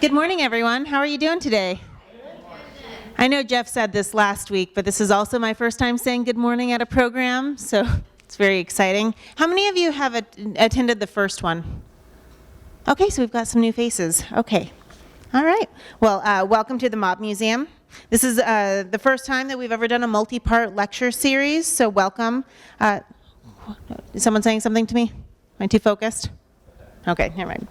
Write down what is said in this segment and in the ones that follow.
Good morning, everyone. How are you doing today? I know Jeff said this last week, but this is also my first time saying good morning at a program, so it's very exciting. How many of you have attended the first one? Okay, so we've got some new faces. Okay. All right. Well, welcome to the Mob Museum. This is the first time that we've ever done a multi-part lecture series, so welcome. Is someone saying something to me? Am I too focused? Okay, never mind.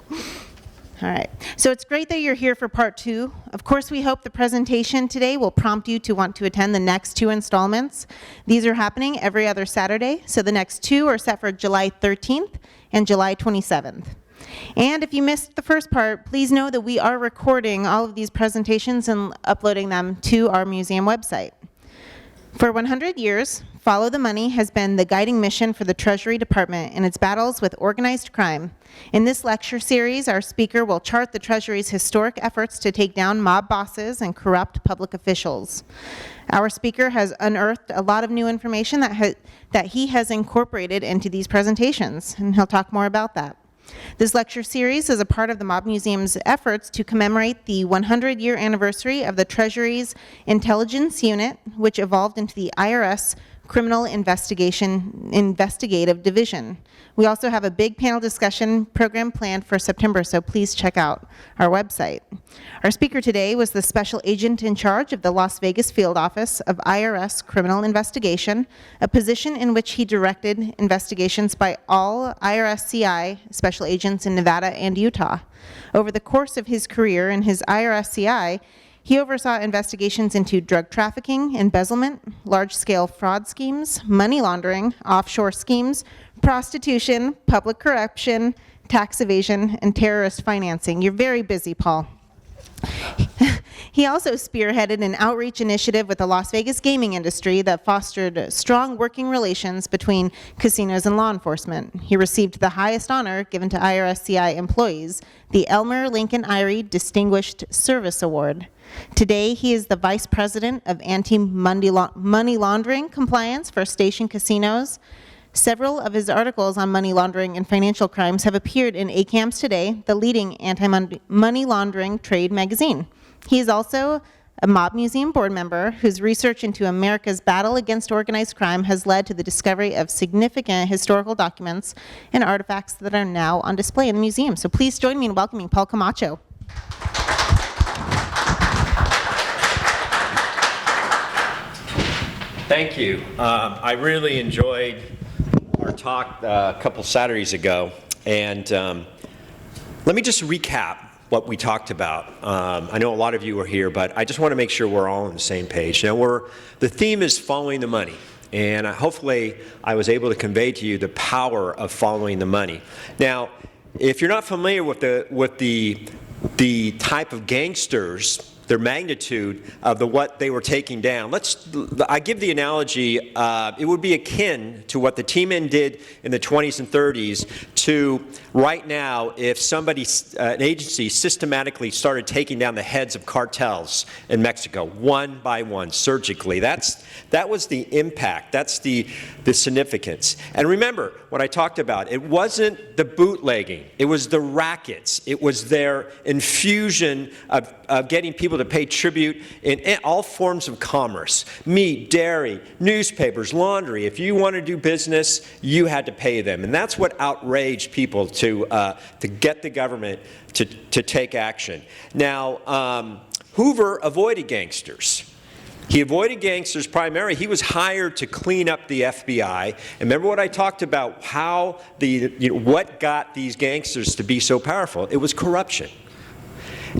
All right, so it's great that you're here for part 2. Of course, we hope the presentation today will prompt you to want to attend the next 2 installments. These are happening every other Saturday, so the next 2 are set for July 13th and July 27th. And if you missed the first part, please know that we are recording all of these presentations and uploading them to our museum website. For 100 years, Follow the Money has been the guiding mission for the Treasury Department in its battles with organized crime. In this lecture series, our speaker will chart the Treasury's historic efforts to take down mob bosses and corrupt public officials. Our speaker has unearthed a lot of new information that he has incorporated into these presentations, and he'll talk more about that. This lecture series is a part of the Mob Museum's efforts to commemorate the 100-year anniversary of the Treasury's Intelligence Unit, which evolved into the IRS Criminal Investigative Division. We also have a big panel discussion program planned for September, so please check out our website. Our speaker today was the special agent in charge of the Las Vegas field office of IRS Criminal Investigation, a position in which he directed investigations by all IRS CI special agents in Nevada and Utah. Over the course of his career in his IRS CI, he oversaw investigations into drug trafficking, embezzlement, large-scale fraud schemes, money laundering, offshore schemes, prostitution, public corruption, tax evasion, and terrorist financing. You're very busy, Paul. He also spearheaded an outreach initiative with the Las Vegas gaming industry that fostered strong working relations between casinos and law enforcement. He received the highest honor given to IRSCI employees, the Elmer Irie Distinguished Service Award. Today, he is the Vice President of Anti-Money Laundering Compliance for Station Casinos. Several of his articles on money laundering and financial crimes have appeared in ACAMS Today, the leading anti-money laundering trade magazine. He is also a Mob Museum board member whose research into America's battle against organized crime has led to the discovery of significant historical documents and artifacts that are now on display in the museum. So please join me in welcoming Paul Camacho. Thank you. I really enjoyed our talk a couple Saturdays ago, and let me just recap what we talked about. I know a lot of you are here, but I just want to make sure we're all on the same page. Now, the theme is following the money, and hopefully I was able to convey to you the power of following the money. Now, if you're not familiar with the type of gangsters, their magnitude of what they were taking down. I give the analogy, it would be akin to what the T-men did in the 20s and 30s to right now if an agency systematically started taking down the heads of cartels in Mexico, one by one, surgically. That was the impact. That's the significance. And remember what I talked about. It wasn't the bootlegging. It was the rackets. It was their infusion of getting people to pay tribute in all forms of commerce. Meat, dairy, newspapers, laundry. If you want to do business, you had to pay them. And that's what outraged people to get the government to take action. Now, Hoover avoided gangsters. He avoided gangsters primarily. He was hired to clean up the FBI. And remember what I talked about, how what got these gangsters to be so powerful? It was corruption.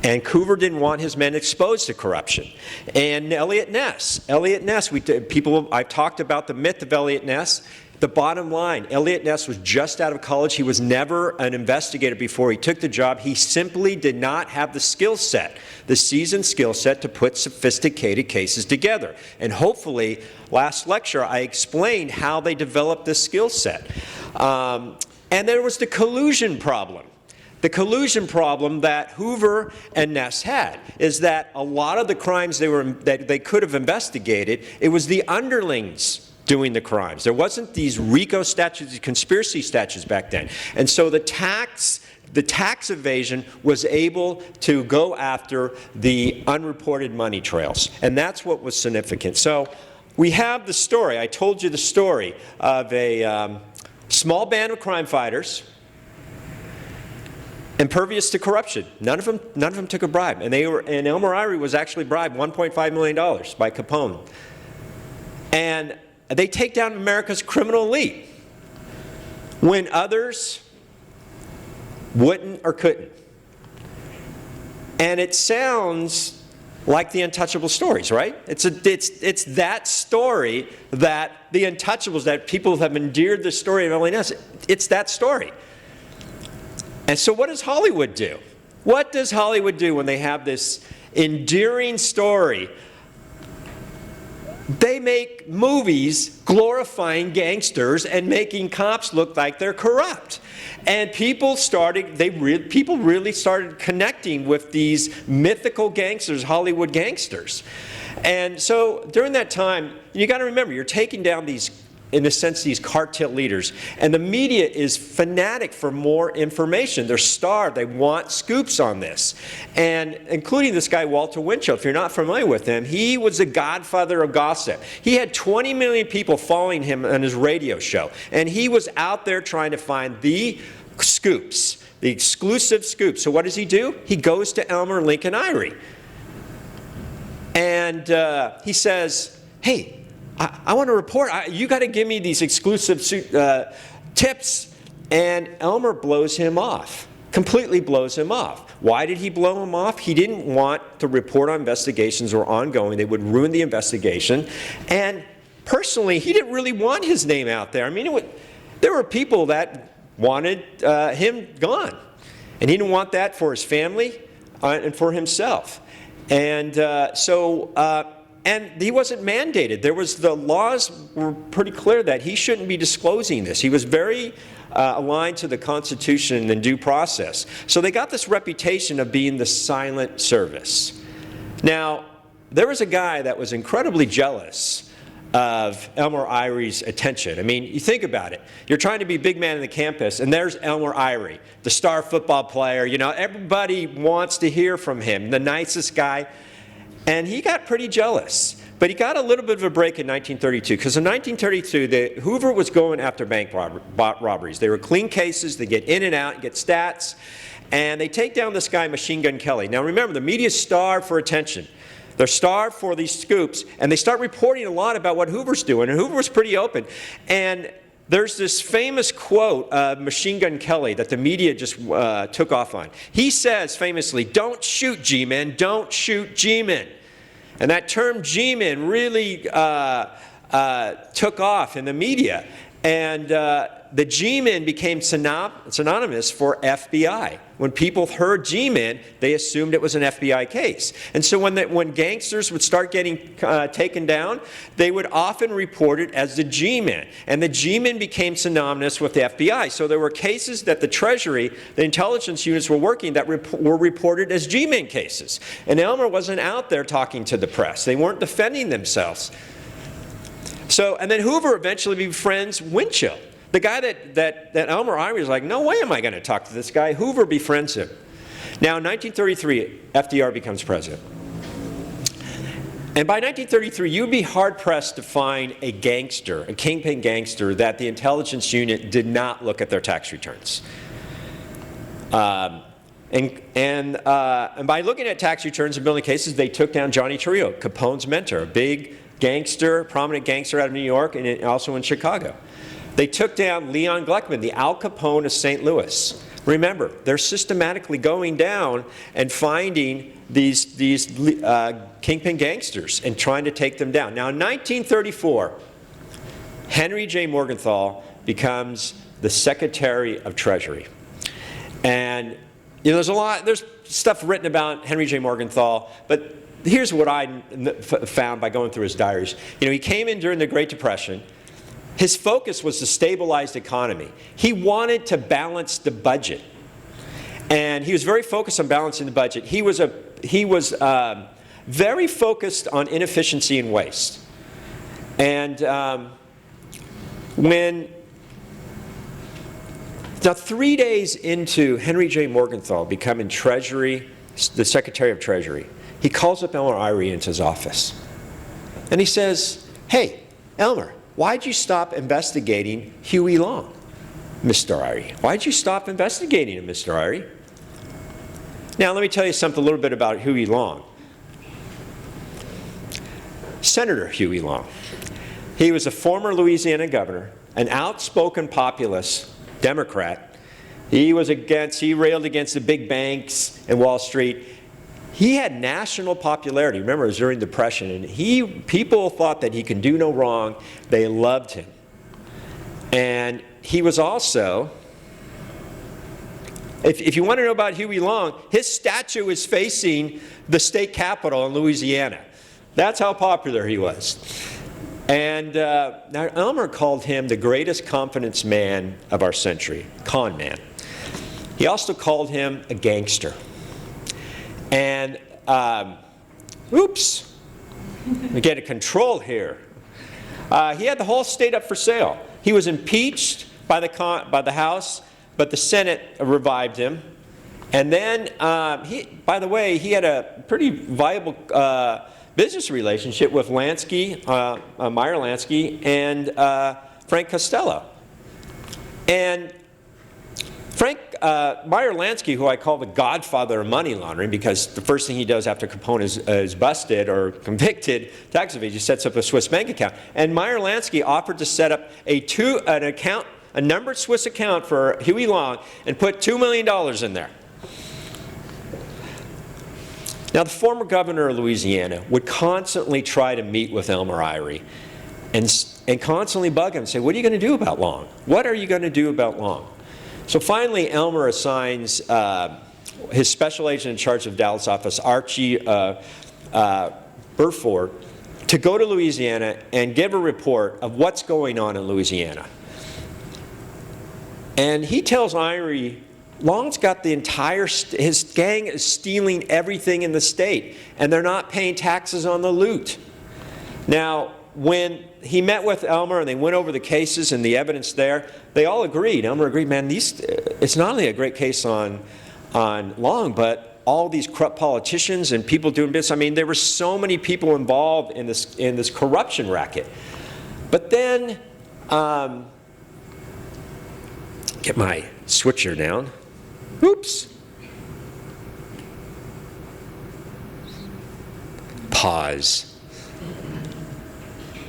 And Hoover didn't want his men exposed to corruption. And Elliot Ness, I've talked about the myth of Elliot Ness. The bottom line, Elliot Ness was just out of college. He was never an investigator before he took the job. He simply did not have the skill set, the seasoned skill set to put sophisticated cases together. And hopefully, last lecture, I explained how they developed this skill set. And there was the collusion problem. The collusion problem that Hoover and Ness had is that a lot of the crimes that they could have investigated, it was the underlings doing the crimes. There wasn't these RICO statutes, these conspiracy statutes back then. And so the tax the tax evasion was able to go after the unreported money trails. And that's what was significant. So we have the story. I told you the story of a small band of crime fighters, impervious to corruption. None of them took a bribe. And Elmer Irie was actually bribed $1.5 million by Capone. And they take down America's criminal elite when others wouldn't or couldn't. And it sounds like the Untouchable stories, right? It's that story that the Untouchables, that people have endeared the story of LNS, it's that story. And so what does Hollywood do? What does Hollywood do when they have this endearing story? They make movies glorifying gangsters and making cops look like they're corrupt. And people really started connecting with these mythical gangsters, Hollywood gangsters. And so during that time, you got to remember, you're taking down these, in a sense, these cartel leaders. And the media is fanatic for more information. They're starved. They want scoops on this. And including this guy, Walter Winchell. If you're not familiar with him, he was the godfather of gossip. He had 20 million people following him on his radio show. And he was out there trying to find the scoops, the exclusive scoops. So what does he do? He goes to Elmer Lincoln Irie. And he says, hey, I want to report. You got to give me these exclusive tips. And Elmer blows him off, completely blows him off. Why did he blow him off? He didn't want to report on investigations or ongoing. They would ruin the investigation. And personally, he didn't really want his name out there. I mean, there were people that wanted him gone. And he didn't want that for his family and for himself. And and he wasn't mandated. The laws were pretty clear that he shouldn't be disclosing this. He was very aligned to the Constitution and due process. So they got this reputation of being the silent service. Now, there was a guy that was incredibly jealous of Elmer Irie's attention. I mean, you think about it. You're trying to be big man in the campus, and there's Elmer Irie, the star football player. You know, everybody wants to hear from him, the nicest guy. And he got pretty jealous. But he got a little bit of a break in 1932, because in 1932, Hoover was going after bank robberies. They were clean cases. They get in and out, get stats. And they take down this guy, Machine Gun Kelly. Now remember, the media's starved for attention. They're starved for these scoops. And they start reporting a lot about what Hoover's doing. And Hoover was pretty open. And there's this famous quote of Machine Gun Kelly that the media just took off on. He says famously, "Don't shoot G-men, don't shoot G-men." And that term G-men really took off in the media. And the G-men became synonymous for FBI. When people heard G-men, they assumed it was an FBI case. And so when gangsters would start getting taken down, they would often report it as the G-men. And the G-men became synonymous with the FBI. So there were cases that the Treasury, the intelligence units were working that were reported as G-men cases. And Elmer wasn't out there talking to the press. They weren't defending themselves. So, and then Hoover eventually befriends Winchell. The guy that Elmer Irie was like, no way am I going to talk to this guy. Hoover befriends him. Now, in 1933, FDR becomes president. And by 1933, you'd be hard-pressed to find a gangster, a kingpin gangster, that the intelligence unit did not look at their tax returns. And by looking at tax returns and building cases, they took down Johnny Torrio, Capone's mentor, a big gangster, prominent gangster out of New York and also in Chicago. They took down Leon Gluckman, the Al Capone of St. Louis. Remember, they're systematically going down and finding these kingpin gangsters and trying to take them down. Now, in 1934, Henry J. Morgenthau becomes the Secretary of Treasury. And you know, there's stuff written about Henry J. Morgenthau, but here's what I found by going through his diaries. You know, he came in during the Great Depression. His focus was the stabilized economy. He wanted to balance the budget. And he was very focused on balancing the budget. He was very focused on inefficiency and waste. And when Now, 3 days into Henry J. Morgenthau becoming Treasury, the Secretary of Treasury, he calls up Elmer Irie into his office. And he says, hey, Elmer, why'd you stop investigating Huey Long, Mr. Irie? Why'd you stop investigating him, Mr. Irie? Now, let me tell you something a little bit about Huey Long. Senator Huey Long. He was a former Louisiana governor, an outspoken populist Democrat. He railed against the big banks and Wall Street. He had national popularity. Remember, it was during the Depression, and people thought that he could do no wrong. They loved him. And he was also, if you want to know about Huey Long, his statue is facing the state capitol in Louisiana. That's how popular he was. And now Elmer called him the greatest confidence man of our century, con man. He also called him a gangster. And, oops, we get a control here. He had the whole state up for sale. He was impeached by the House, but the Senate revived him. And then, by the way, he had a pretty viable business relationship with Lansky, Meyer Lansky, and Frank Costello. And Frank Meyer Lansky, who I call the godfather of money laundering, because the first thing he does after Capone is busted or convicted tax evasion, he sets up a Swiss bank account. And Meyer Lansky offered to set up a numbered Swiss account for Huey Long and put $2 million in there. Now, the former governor of Louisiana would constantly try to meet with Elmer Irie and constantly bug him and say, what are you going to do about Long? What are you going to do about Long? So finally, Elmer assigns his special agent in charge of Dallas office, Archie Burford, to go to Louisiana and give a report of what's going on in Louisiana. And he tells Irie, Long's got his gang is stealing everything in the state, and they're not paying taxes on the loot. Now, when he met with Elmer and they went over the cases and the evidence there, they all agreed. Elmer agreed, man, it's not only a great case on Long, but all these corrupt politicians and people doing business. I mean, there were so many people involved in this corruption racket. But then, get my switcher down. Oops. Pause.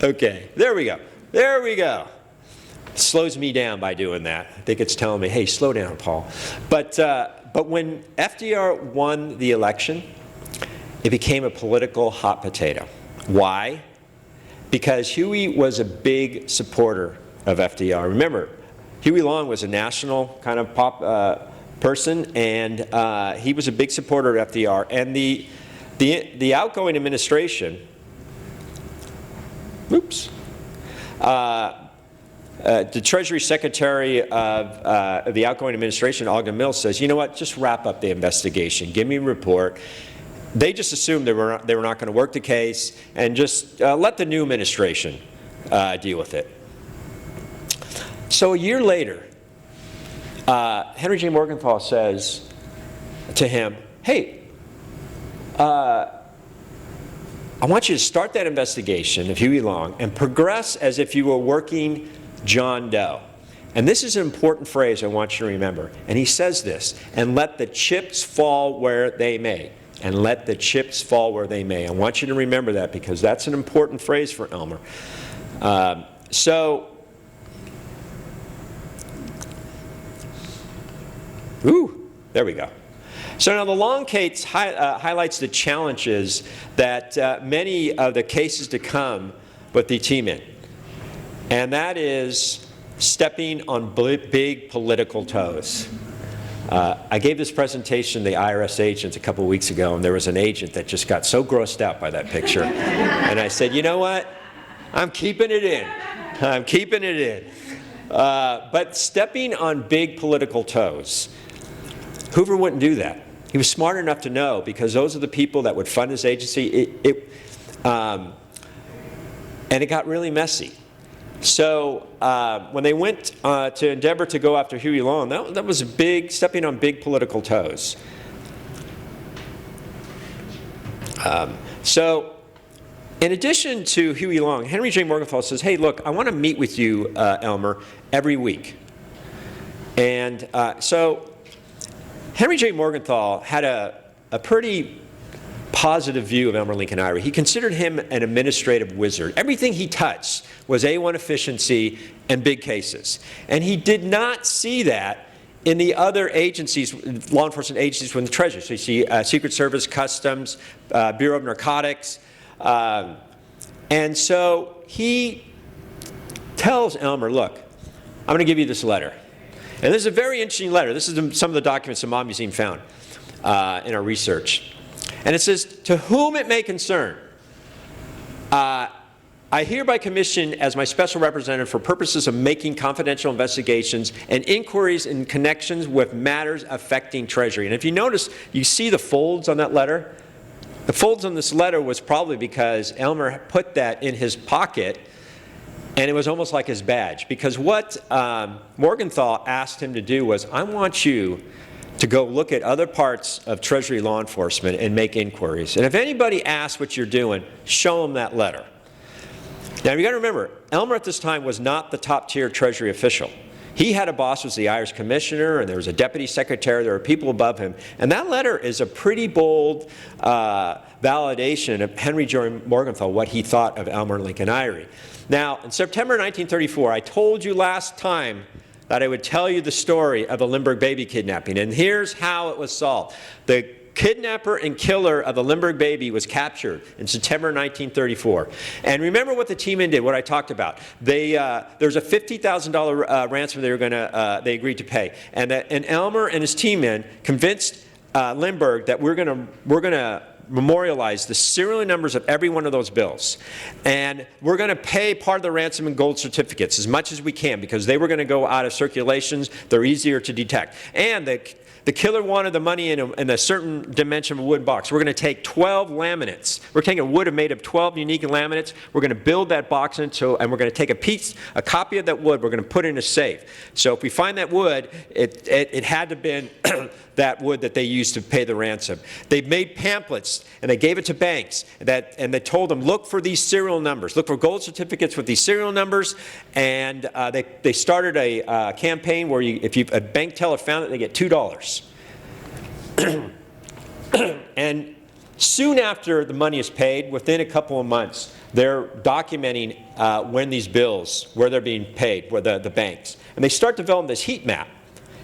Okay, there we go. There we go. It slows me down by doing that. I think it's telling me, hey, slow down, Paul. But when FDR won the election, it became a political hot potato. Why? Because Huey was a big supporter of FDR. Remember, Huey Long was a national kind of pop person, and he was a big supporter of FDR. And the outgoing administration, oops, the Treasury Secretary of the outgoing administration, Ogden Mills, says, you know what, just wrap up the investigation, give me a report. They just assumed they were not going to work the case, and just let the new administration deal with it. So a year later, Henry J. Morgenthau says to him, hey, I want you to start that investigation of Huey Long and progress as if you were working John Doe. And this is an important phrase I want you to remember. And he says this, and let the chips fall where they may. And let the chips fall where they may. I want you to remember that because that's an important phrase for Elmer. There we go. So now the Long case highlights the challenges that many of the cases to come with the team-in. And that is stepping on big political toes. I gave this presentation to the IRS agents a couple of weeks ago, and there was an agent that just got so grossed out by that picture. And I said, you know what? I'm keeping it in. I'm keeping it in. But stepping on big political toes. Hoover wouldn't do that. He was smart enough to know, because those are the people that would fund his agency. And it got really messy. So when they went to endeavor to go after Huey Long, that was a big, stepping on big political toes. So in addition to Huey Long, Henry J. Morgenthau says, hey, look, I want to meet with you, Elmer, every week. And so Henry J. Morgenthau had a pretty positive view of Elmer Lincoln Irie. He considered him an administrative wizard. Everything he touched was A1 efficiency and big cases. And he did not see that in the other agencies, law enforcement agencies within the Treasury. So you see Secret Service, Customs, Bureau of Narcotics. And so he tells Elmer, look, I'm going to give you this letter. And this is a very interesting letter. This is some of the documents the Mob Museum found in our research. And it says, to whom it may concern, I hereby commission as my special representative for purposes of making confidential investigations and inquiries in connections with matters affecting Treasury. And if you notice, you see the folds on that letter. The folds on this letter was probably because Elmer put that in his pocket, and it was almost like his badge. Because what Morgenthau asked him to do was, I want you to go look at other parts of Treasury law enforcement and make inquiries. And if anybody asks what you're doing, show them that letter. Now, you got to remember, Elmer at this time was not the top-tier Treasury official. He had a boss who was the Irish commissioner, and there was a deputy secretary. There were people above him. And that letter is a pretty bold validation of Henry J. Morgenthau, what he thought of Elmer Lincoln Irie. Now, in September 1934, I told you last time that I would tell you the story of the Lindbergh baby kidnapping. And here's how it was solved. The kidnapper and killer of the Lindbergh baby was captured in September 1934. And remember what the team did, what I talked about. There's a $50,000 ransom they agreed to pay. And Elmer and his team convinced Lindbergh that we're gonna memorialize the serial numbers of every one of those bills. And we're going to pay part of the ransom in gold certificates as much as we can, because they were going to go out of circulations. They're easier to detect. And the killer wanted the money in a certain dimension of a wood box. We're going to take 12 laminates. We're taking a wood made of 12 unique laminates. We're going to build that box and we're going to take a copy of that wood. We're going to put it in a safe. So if we find that wood, it had to have been that wood that they used to pay the ransom. They made pamphlets and they gave it to banks and they told them, look for these serial numbers. Look for gold certificates with these serial numbers. And they started a campaign where if a bank teller found it, they get $2. And soon after the money is paid, within a couple of months, they're documenting when these bills, where they're being paid, where the banks. And they start developing this heat map.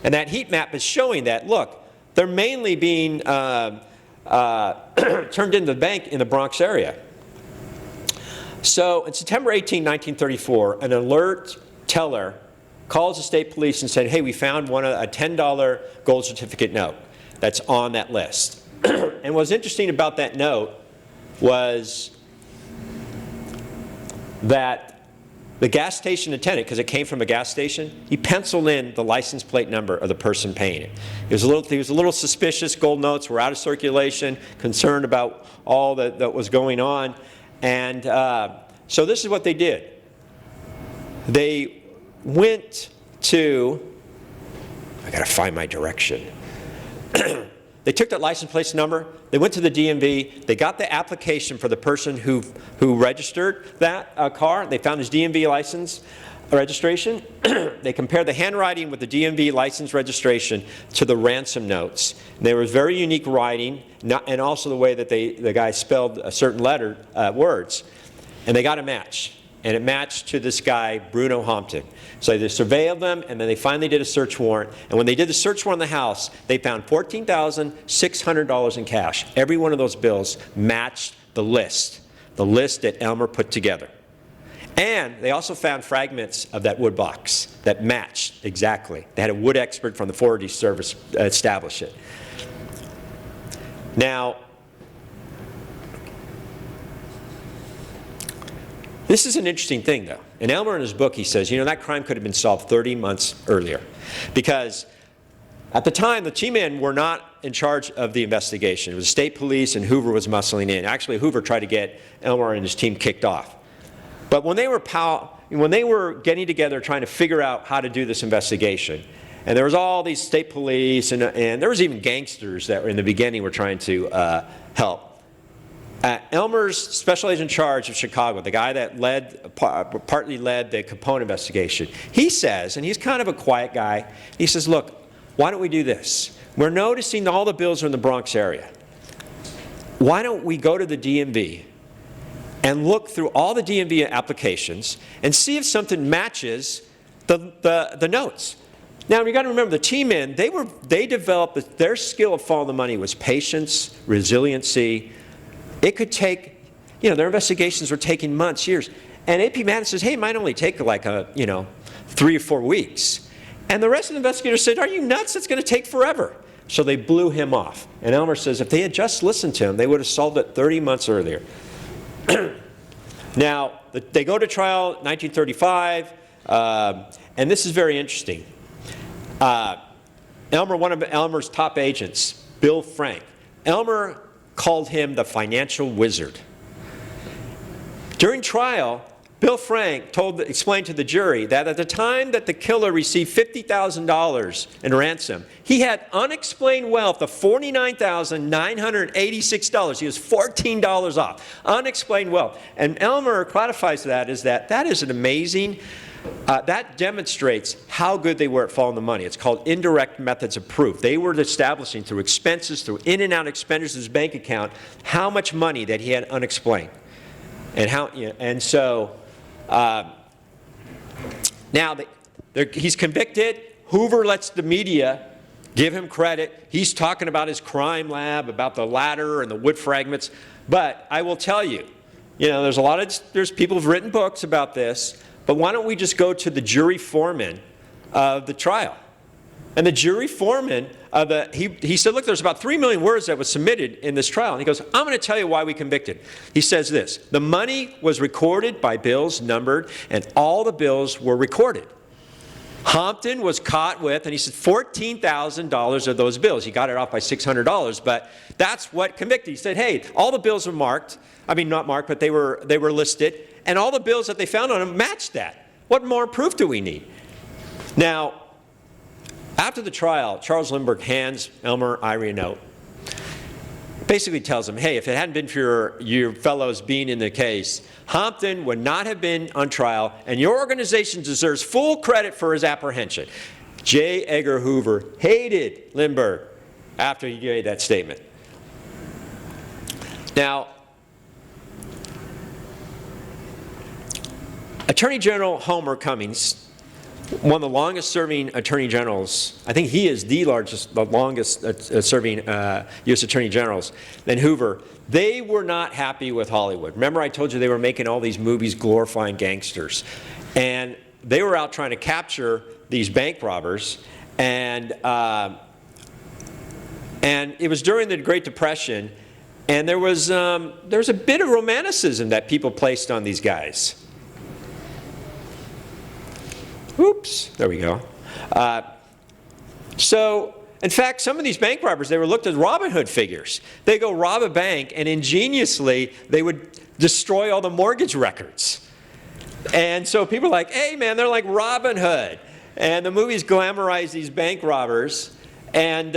And that heat map is showing that, look, they're mainly being turned into the bank in the Bronx area. So in September 18, 1934, an alert teller calls the state police and said, hey, we found a $10 gold certificate note that's on that list. And what's interesting about that note was that the gas station attendant, because it came from a gas station, he penciled in the license plate number of the person paying it. He was a little suspicious. Gold notes were out of circulation, concerned about all that was going on. And so this is what they did. They went to, I got to find my direction. They took that license plate number, they went to the DMV, they got the application for the person who registered that car. They found his DMV license registration. They compared the handwriting with the DMV license registration to the ransom notes. And there was very unique writing, and also the way that the guy spelled a certain words. And they got a match. And it matched to this guy, Bruno Hampton. So they surveilled them, and then they finally did a search warrant. And when they did the search warrant on the house, they found $14,600 in cash. Every one of those bills matched the list that Elmer put together. And they also found fragments of that wood box that matched exactly. They had a wood expert from the Forwarding Service establish it. Now, this is an interesting thing, though. And Elmer, in his book, he says, that crime could have been solved 30 months earlier. Because at the time, the G-men were not in charge of the investigation. It was state police, and Hoover was muscling in. Actually, Hoover tried to get Elmer and his team kicked off. But when they were when they were getting together trying to figure out how to do this investigation, and there was all these state police, and there was even gangsters that were in the beginning were trying to help. Elmer's special agent in charge of Chicago, the guy that partly led the Capone investigation, he says, and he's kind of a quiet guy, he says, look, why don't we do this? We're noticing all the bills are in the Bronx area. Why don't we go to the DMV and look through all the DMV applications and see if something matches the notes? Now, you got to remember, the G-men, they developed, their skill of following the money was patience, resiliency. It could take, their investigations were taking months, years. And AP Madden says, hey, it might only take like 3 or 4 weeks. And the rest of the investigators said, are you nuts? It's going to take forever. So they blew him off. And Elmer says if they had just listened to him, they would have solved it 30 months earlier. Now, they go to trial 1935, and this is very interesting. One of Elmer's top agents, Bill Frank, Elmer called him the financial wizard. During trial, Bill Frank explained to the jury that at the time that the killer received $50,000 in ransom, he had unexplained wealth of $49,986. He was $14 off. Unexplained wealth. And Elmer codifies that as that is an amazing, that demonstrates how good they were at following the money. It's called indirect methods of proof. They were establishing through expenses, through in and out expenditures in his bank account, how much money that he had unexplained. And so, now he's convicted. Hoover lets the media give him credit. He's talking about his crime lab, about the ladder and the wood fragments. But I will tell you, there's people who've written books about this. But why don't we just go to the jury foreman of the trial? And the jury foreman he said, look, there's about 3 million words that was submitted in this trial. And he goes, I'm going to tell you why we convicted. He says this: the money was recorded by bills numbered, and all the bills were recorded. Hampton was caught with, and he said, $14,000 of those bills. He got it off by $600, but that's what convicted. He said, hey, all the bills were marked. I mean, not marked, but they were listed. And all the bills that they found on them matched that. What more proof do we need? Now, after the trial, Charles Lindbergh hands Elmer Irie a note. Basically tells him, hey, if it hadn't been for your fellows being in the case, Hampton would not have been on trial, and your organization deserves full credit for his apprehension. J. Edgar Hoover hated Lindbergh after he gave that statement. Now, Attorney General Homer Cummings, one of the longest-serving attorney generals, I think he is the longest-serving U.S. attorney generals, than Hoover. They were not happy with Hollywood. Remember I told you they were making all these movies glorifying gangsters. And they were out trying to capture these bank robbers. And it was during the Great Depression, and there was a bit of romanticism that people placed on these guys. Oops, there we go. So, in fact, some of these bank robbers, they were looked as Robin Hood figures. They go rob a bank, and ingeniously, they would destroy all the mortgage records. And so people are like, hey, man, they're like Robin Hood. And the movies glamorize these bank robbers. And,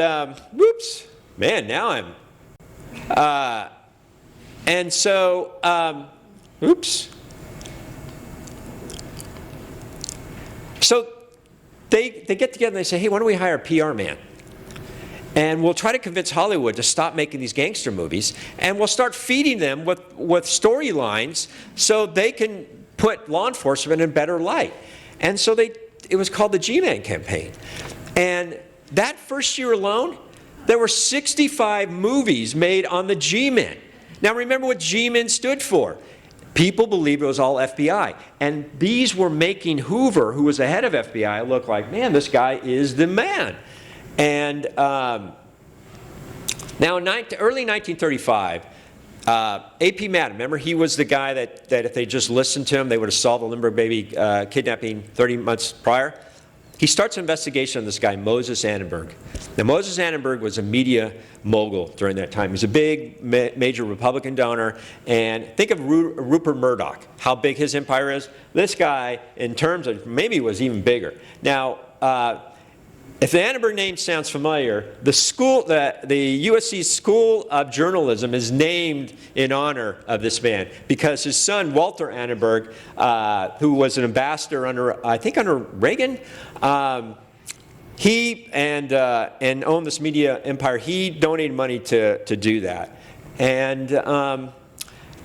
whoops, man, now I'm... oops. So they get together and they say, hey, why don't we hire a PR man? And we'll try to convince Hollywood to stop making these gangster movies, and we'll start feeding them with storylines so they can put law enforcement in a better light. And so it was called the GMan Campaign. And that first year alone, there were 65 movies made on the G-men. Now remember what G-men stood for. People believed it was all FBI. And these were making Hoover, who was the head of FBI, look like, man, this guy is the man. And now in early 1935, AP Madden, remember he was the guy that if they just listened to him, they would have solved the Lindbergh baby kidnapping 30 months prior. he starts an investigation on this guy, Moses Annenberg. Now, Moses Annenberg was a media mogul during that time. He was a big, major Republican donor. And think of Rupert Murdoch, how big his empire is. This guy, in terms of, maybe was even bigger. Now, if the Annenberg name sounds familiar, the USC School of Journalism is named in honor of this man because his son, Walter Annenberg, who was an ambassador under, I think under Reagan, he and owned this media empire. He donated money to do that. And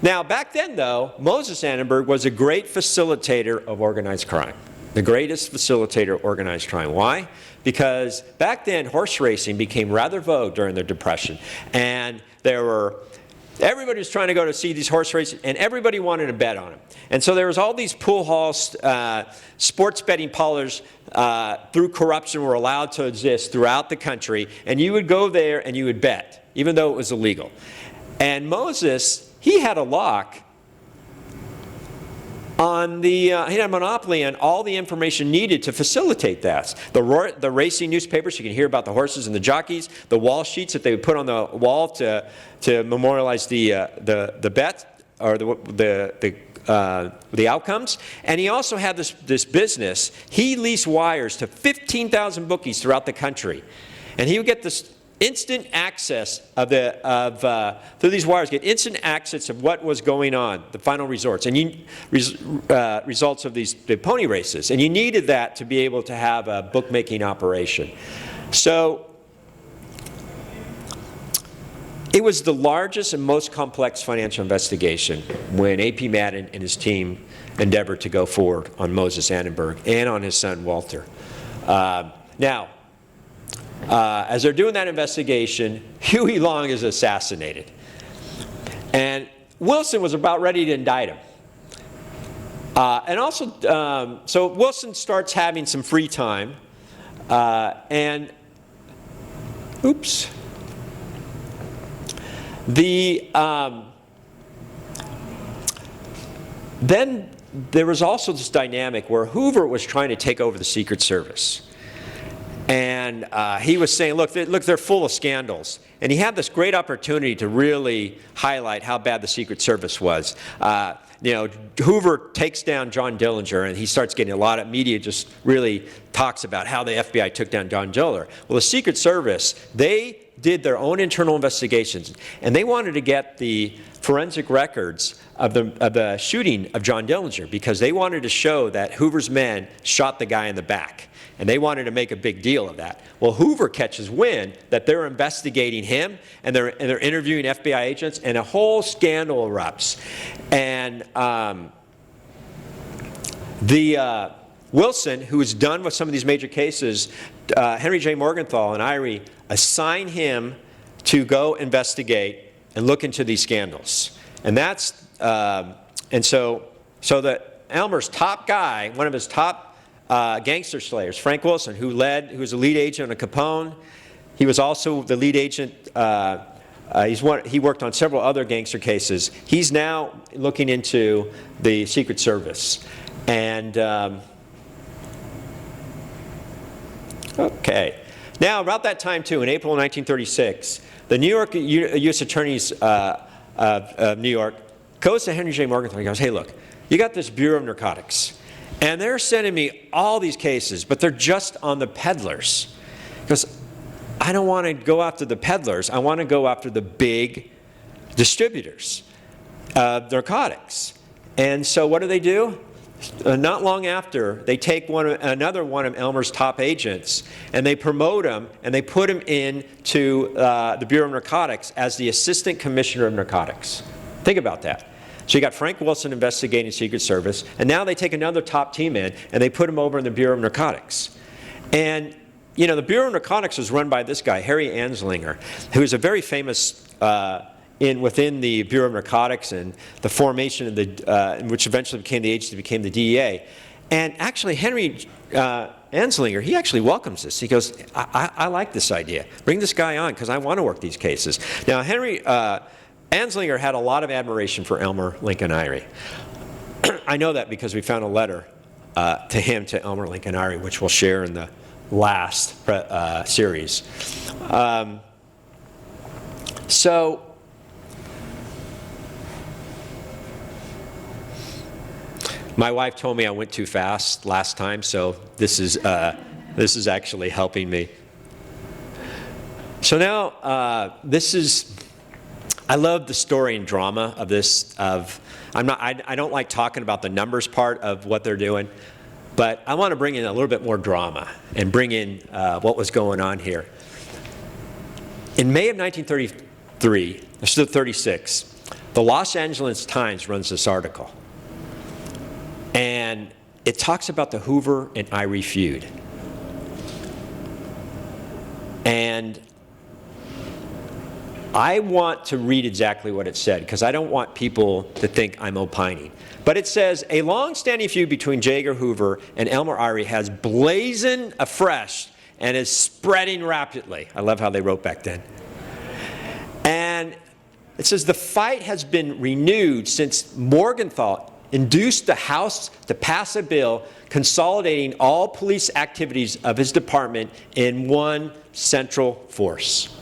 now, back then, though, Moses Annenberg was a great facilitator of organized crime. The greatest facilitator of organized crime. Why? Because back then, horse racing became rather vogue during the Depression. And everybody was trying to go to see these horse races, and everybody wanted to bet on them. And so there was all these pool halls, sports betting parlors through corruption were allowed to exist throughout the country. And you would go there and you would bet, even though it was illegal. And Moses, he had a lock on he had a monopoly on all the information needed to facilitate that. The racing newspapers, you can hear about the horses and the jockeys, the wall sheets that they would put on the wall to memorialize the bet or the outcomes. And he also had this business. He leased wires to 15,000 bookies throughout the country, and he would get this instant access through these wires, get instant access of what was going on, the final results, and results of the pony races. And you needed that to be able to have a bookmaking operation. So it was the largest and most complex financial investigation when A.P. Madden and his team endeavored to go forward on Moses Annenberg and on his son Walter. As they're doing that investigation, Huey Long is assassinated. And Wilson was about ready to indict him. So Wilson starts having some free time. Then there was also this dynamic where Hoover was trying to take over the Secret Service. And he was saying, look, they're full of scandals. And he had this great opportunity to really highlight how bad the Secret Service was. Hoover takes down John Dillinger, and he starts getting a lot of media just really talks about how the FBI took down John Dillinger. Well, the Secret Service, they did their own internal investigations, and they wanted to get the forensic records of the shooting of John Dillinger because they wanted to show that Hoover's men shot the guy in the back. And they wanted to make a big deal of that. Well, Hoover catches wind that they're investigating him, and they're interviewing FBI agents, and a whole scandal erupts. And Wilson, who is done with some of these major cases, Henry J. Morgenthau and Irie assign him to go investigate and look into these scandals. And that's so that Elmer's top guy, one of his top gangster slayers, Frank Wilson, who was the lead agent on Capone. He was also the lead agent. He worked on several other gangster cases. He's now looking into the Secret Service. And okay, now about that time too, in April 1936, the New York U.S. Attorneys of New York goes to Henry J. Morgenthau and goes, "Hey, look, you got this Bureau of Narcotics. And they're sending me all these cases, but they're just on the peddlers." Because I don't want to go after the peddlers. I want to go after the big distributors of narcotics. And so what do? Not long after, they take another one of Elmer's top agents, and they promote him, and they put him into the Bureau of Narcotics as the Assistant Commissioner of Narcotics. Think about that. So you got Frank Wilson investigating Secret Service, and now they take another top team in, and they put him over in the Bureau of Narcotics. And, the Bureau of Narcotics was run by this guy, Harry Anslinger, who is a very famous within the Bureau of Narcotics and the formation of which eventually became the agency, became the DEA. And actually, Henry Anslinger, he actually welcomes this. He goes, I like this idea. Bring this guy on, because I want to work these cases. Now, Henry Anslinger had a lot of admiration for Elmer Lincoln Irie. I know that because we found a letter to Elmer Lincoln Irie, which we'll share in the last series. So my wife told me I went too fast last time, so this is actually helping me. So now I love the story and drama of this. I don't like talking about the numbers part of what they're doing, but I want to bring in a little bit more drama and bring in what was going on here. In May of 1936, the Los Angeles Times runs this article. And it talks about the Hoover and Irie feud. And I want to read exactly what it said, because I don't want people to think I'm opining. But it says, a long-standing feud between J. Edgar Hoover and Elmer Irie has blazoned afresh and is spreading rapidly. I love how they wrote back then. And it says, the fight has been renewed since Morgenthau induced the House to pass a bill consolidating all police activities of his department in one central force.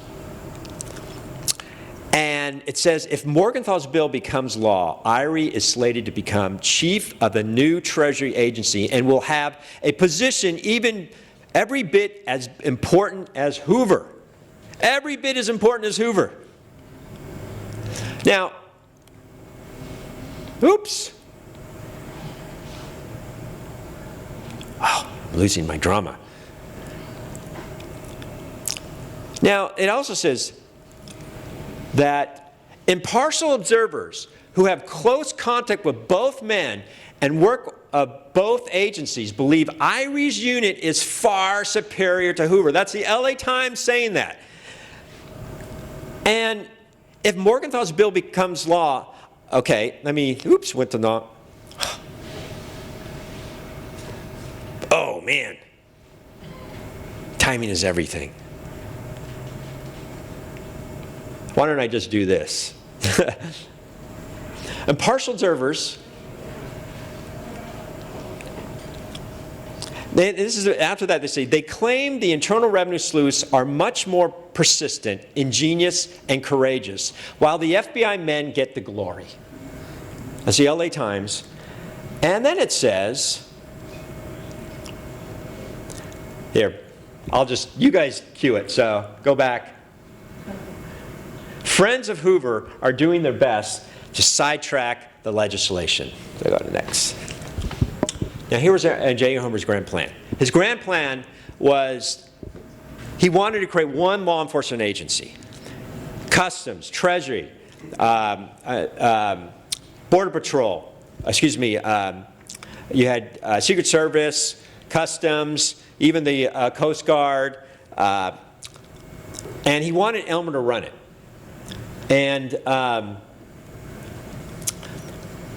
And it says, if Morgenthau's bill becomes law, Irie is slated to become chief of the new Treasury agency and will have a position even every bit as important as Hoover. Every bit as important as Hoover. Now, oops. Oh, I'm losing my drama. Now, it also says that impartial observers who have close contact with both men and work of both agencies believe Irie's unit is far superior to Hoover. That's the LA Times saying that. And if Morgenthau's bill becomes law, okay, went to not. Oh, man. Timing is everything. Why don't I just do this? Impartial observers, after that they say, they claim the Internal Revenue sleuths are much more persistent, ingenious, and courageous, while the FBI men get the glory. That's the LA Times. And then it says, here, you guys cue it, so go back. Friends of Hoover are doing their best to sidetrack the legislation. So go to next. Now here was J. Edgar Hoover's grand plan. His grand plan was he wanted to create one law enforcement agency. Customs, Treasury, Border Patrol, you had Secret Service, Customs, even the Coast Guard, and he wanted Elmer to run it. And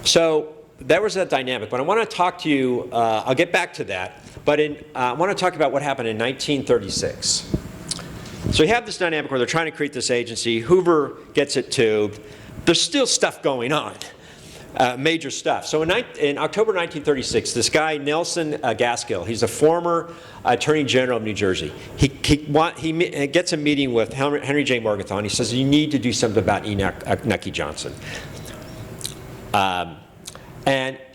so there was that dynamic. But I want to talk to you, I'll get back to that, but I want to talk about what happened in 1936. So you have this dynamic where they're trying to create this agency. Hoover gets it too. There's still stuff going on, major stuff. So in October 1936, this guy, Nelson Gaskill, he's a former Attorney General of New Jersey. He gets a meeting with Henry J. Morgenthau, and he says, you need to do something about Nucky Johnson. And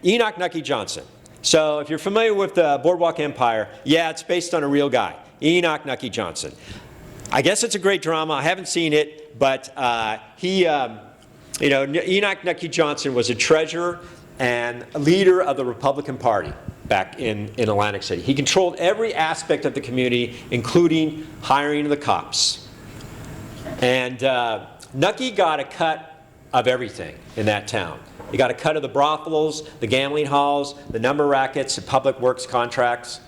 Nucky Johnson. So if you're familiar with the Boardwalk Empire, yeah, it's based on a real guy, Nucky Johnson. I guess it's a great drama. I haven't seen it, but Nucky Johnson was a treasurer and a leader of the Republican Party back in Atlantic City. He controlled every aspect of the community, including hiring the cops. And Nucky got a cut of everything in that town. He got a cut of the brothels, the gambling halls, the number rackets, the public works contracts.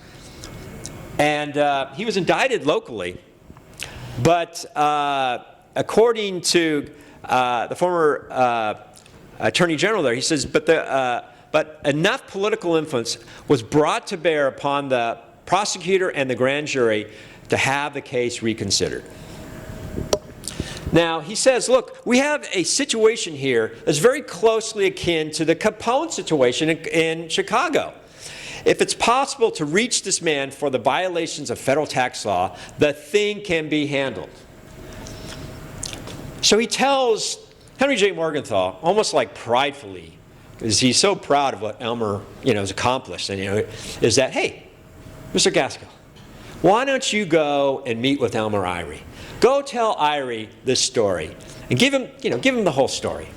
And he was indicted locally. But according to the former Attorney General there, he says, but enough political influence was brought to bear upon the prosecutor and the grand jury to have the case reconsidered. Now, he says, look, we have a situation here that's very closely akin to the Capone situation in Chicago. if it's possible to reach this man for the violations of federal tax law, the thing can be handled. So he tells Henry J. Morgenthau, almost like pridefully, because he's so proud of what Elmer, has accomplished, and is that, hey, Mr. Gaston, why don't you go and meet with Elmer Irie? Go tell Irie this story, and give him the whole story.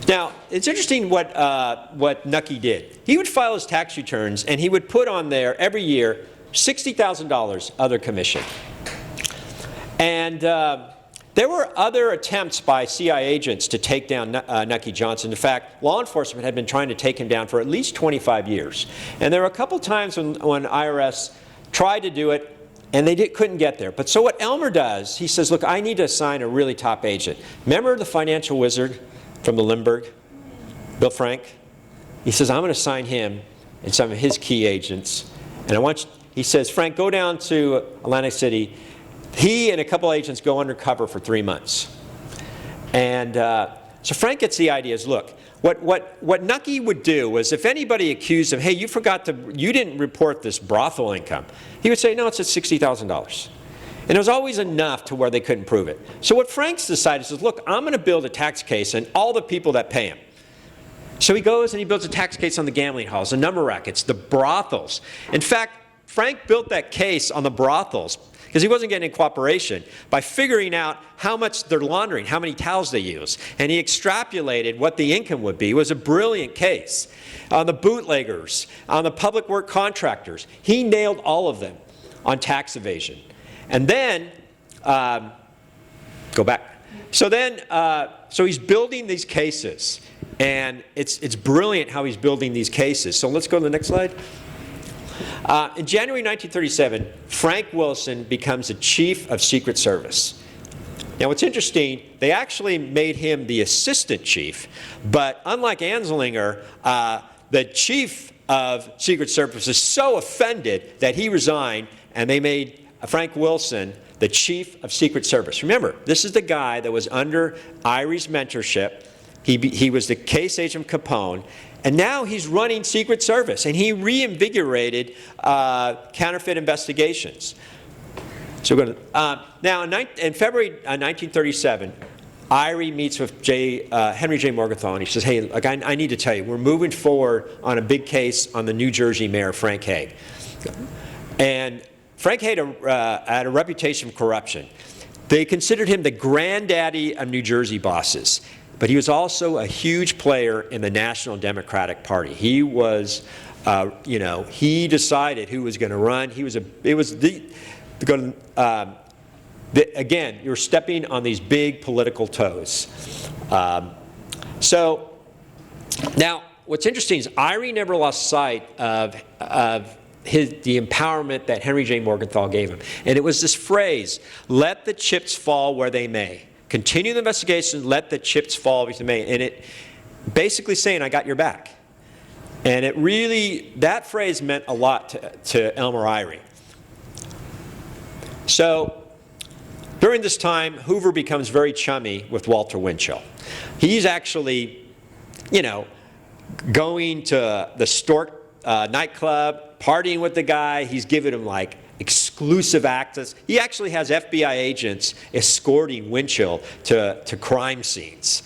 Now, it's interesting what Nucky did. He would file his tax returns, and he would put on there every year $60,000 other commission. And there were other attempts by CIA agents to take down Nucky Johnson. In fact, law enforcement had been trying to take him down for at least 25 years. And there were a couple times when IRS tried to do it, and they couldn't get there. But so what Elmer does, he says, look, I need to assign a really top agent. Remember the financial wizard from the Limburg, Bill Frank? He says, I'm going to assign him and some of his key agents. And he says, Frank, go down to Atlantic City. He and a couple agents go undercover for 3 months. And so Frank gets the idea is, look, what Nucky would do was if anybody accused him, hey, you didn't report this brothel income, he would say, no, it's at $60,000. And it was always enough to where they couldn't prove it. So what Frank's decided is, look, I'm going to build a tax case on all the people that pay him. So he goes and he builds a tax case on the gambling halls, the number rackets, the brothels. In fact, Frank built that case on the brothels because he wasn't getting any cooperation by figuring out how much they're laundering, how many towels they use. And he extrapolated what the income would be. It was a brilliant case. On the bootleggers, on the public work contractors, he nailed all of them on tax evasion. And then, go back. So then, so he's building these cases. And it's brilliant how he's building these cases. So let's go to the next slide. In January 1937, Frank Wilson becomes the chief of Secret Service. Now what's interesting, they actually made him the assistant chief, but unlike Anslinger, the chief of Secret Service was so offended that he resigned, and they made Frank Wilson the chief of Secret Service. Remember, this is the guy that was under Irie's mentorship. He was the case agent of Capone, and now he's running Secret Service, and he reinvigorated counterfeit investigations. So we're going to, now in February 1937, Irie meets with Henry J. Morgenthau, and he says, hey, look, I need to tell you, we're moving forward on a big case on the New Jersey mayor, Frank Hague. And Frank Hague had a reputation for corruption. They considered him the granddaddy of New Jersey bosses. But he was also a huge player in the National Democratic Party. He was, he decided who was going to run. Again, you're stepping on these big political toes. So now, what's interesting is Irie never lost sight of the empowerment that Henry J. Morgenthau gave him. And it was this phrase, let the chips fall where they may. Continue the investigation, let the chips fall where they may. And it basically saying, I got your back. And it really, that phrase meant a lot to Elmer Irie. So during this time, Hoover becomes very chummy with Walter Winchell. He's actually, going to the Stork nightclub, partying with the guy. He's giving him like exclusive access. He actually has FBI agents escorting Winchell to crime scenes.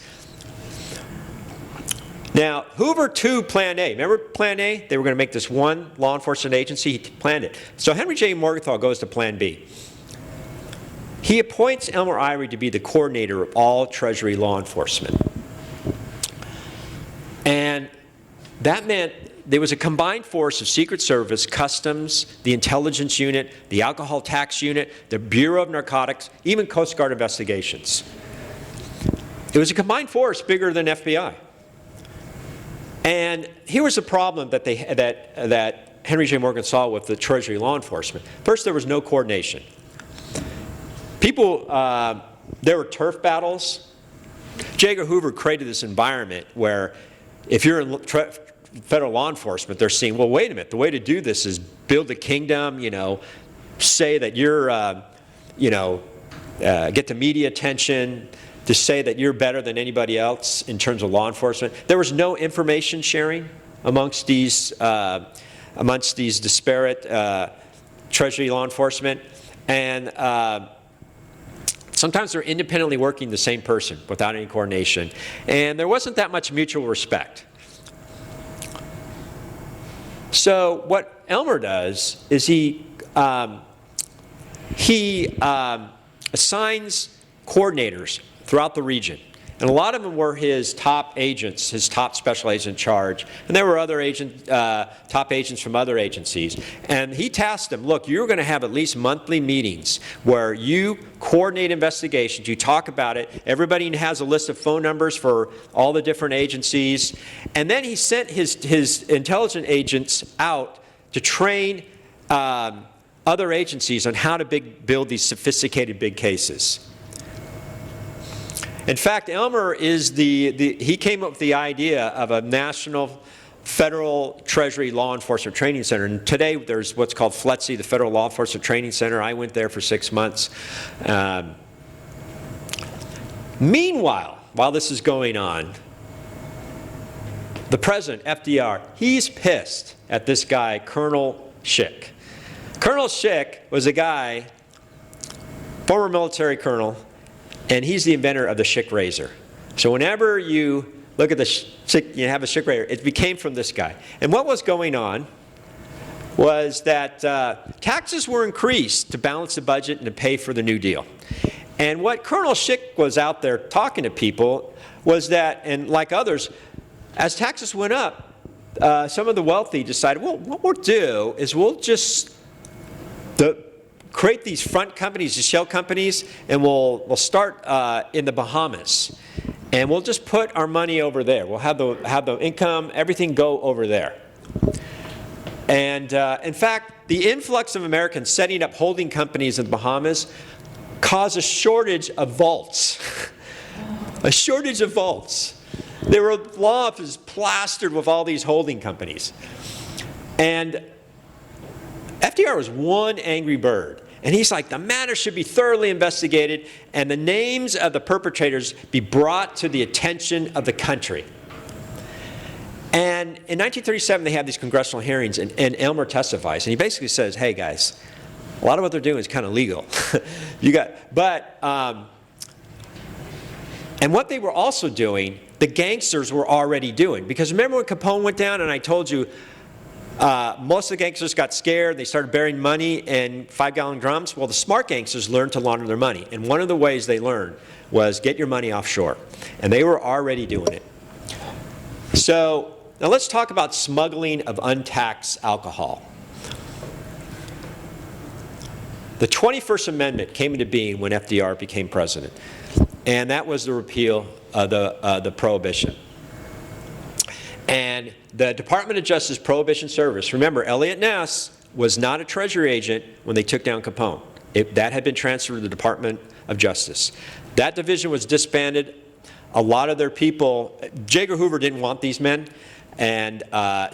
Now, Hoover too Plan A. Remember Plan A? They were going to make this one law enforcement agency. He planned it. So Henry J. Morgenthau goes to Plan B. He appoints Elmer Irie to be the coordinator of all Treasury law enforcement. And that meant there was a combined force of Secret Service, Customs, the Intelligence Unit, the Alcohol Tax Unit, the Bureau of Narcotics, even Coast Guard investigations. It was a combined force bigger than FBI. And here was the problem that that Henry J. Morgan saw with the Treasury law enforcement. First, there was no coordination. People, there were turf battles. J. Edgar Hoover created this environment where if you're in federal law enforcement, they're seeing, well, wait a minute, the way to do this is build a kingdom, say that you're, get the media attention, to say that you're better than anybody else in terms of law enforcement. There was no information sharing amongst these disparate Treasury law enforcement, and sometimes they're independently working the same person without any coordination, and there wasn't that much mutual respect. So what Elmer does is he assigns coordinators throughout the region. And a lot of them were his top agents, his top special agent in charge. And there were other top agents from other agencies. And he tasked them, look, you're going to have at least monthly meetings where you coordinate investigations, you talk about it. Everybody has a list of phone numbers for all the different agencies. And then he sent his intelligence agents out to train other agencies on how to build these sophisticated big cases. In fact, Elmer is he came up with the idea of a national federal Treasury law enforcement training center. And today there's what's called FLETC, the Federal Law Enforcement Training Center. I went there for 6 months. Meanwhile, while this is going on, the president, FDR, he's pissed at this guy, Colonel Schick. Colonel Schick was a guy, former military colonel, and he's the inventor of the Schick razor. So whenever you look at you have a Schick razor, it became from this guy. And what was going on was that taxes were increased to balance the budget and to pay for the New Deal. And what Colonel Schick was out there talking to people was that, and like others, as taxes went up, some of the wealthy decided, well, what we'll do is we'll just create these front companies, these shell companies, and we'll start in the Bahamas, and we'll just put our money over there. We'll have the income, everything go over there. And in fact, the influx of Americans setting up holding companies in the Bahamas caused a shortage of vaults. A shortage of vaults. There were offices plastered with all these holding companies. And FDR was one angry bird. And he's like, the matter should be thoroughly investigated and the names of the perpetrators be brought to the attention of the country. And in 1937, they have these congressional hearings, and Elmer testifies. And he basically says, hey, guys, a lot of what they're doing is kind of legal. And what they were also doing, the gangsters were already doing. Because remember when Capone went down and I told you, most of the gangsters got scared. They started burying money in 5-gallon drums. Well, the smart gangsters learned to launder their money. And one of the ways they learned was get your money offshore. And they were already doing it. So now let's talk about smuggling of untaxed alcohol. The 21st Amendment came into being when FDR became president. And that was the repeal of the Prohibition. And the Department of Justice Prohibition Service, remember, Elliot Ness was not a Treasury agent when they took down Capone. That had been transferred to the Department of Justice. That division was disbanded. A lot of their people, J. Edgar Hoover didn't want these men. And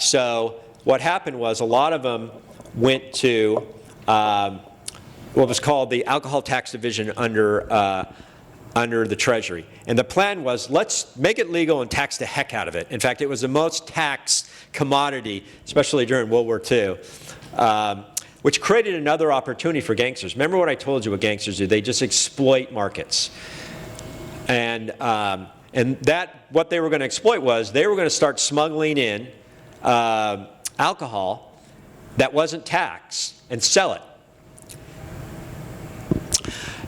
so what happened was a lot of them went to what was called the Alcohol Tax Division under the Treasury. And the plan was, let's make it legal and tax the heck out of it. In fact, it was the most taxed commodity, especially during World War II, which created another opportunity for gangsters. Remember what I told you what gangsters do? They just exploit markets. And that, what they were going to exploit was, they were going to start smuggling in alcohol that wasn't taxed and sell it.